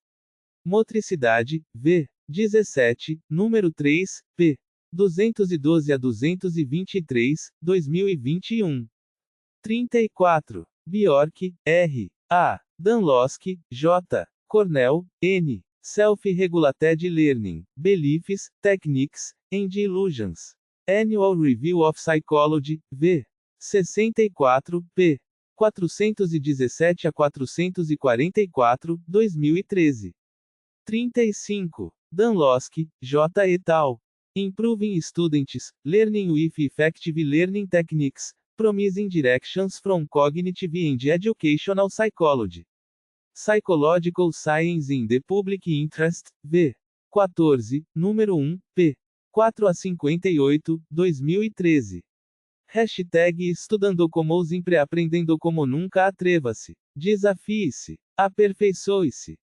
Motricidade, v. 17, número 3, p. 212 a 223, 2021. 34. Bjork, R. A. Danlowski, J. Cornell, N. Self-Regulated Learning, Beliefs, Techniques, and Illusions. Annual Review of Psychology, v. 64, p. 417 a 444, 2013. 35. Danlowski, J. et al. Improving Students, Learning with Effective Learning Techniques, Promising Directions from Cognitive and Educational Psychology. Psychological Science in the Public Interest, v. 14, número 1, p. 4 a 58, 2013. Hashtag Estudando como sempre aprendendo como nunca atreva-se. Desafie-se. Aperfeiçoe-se.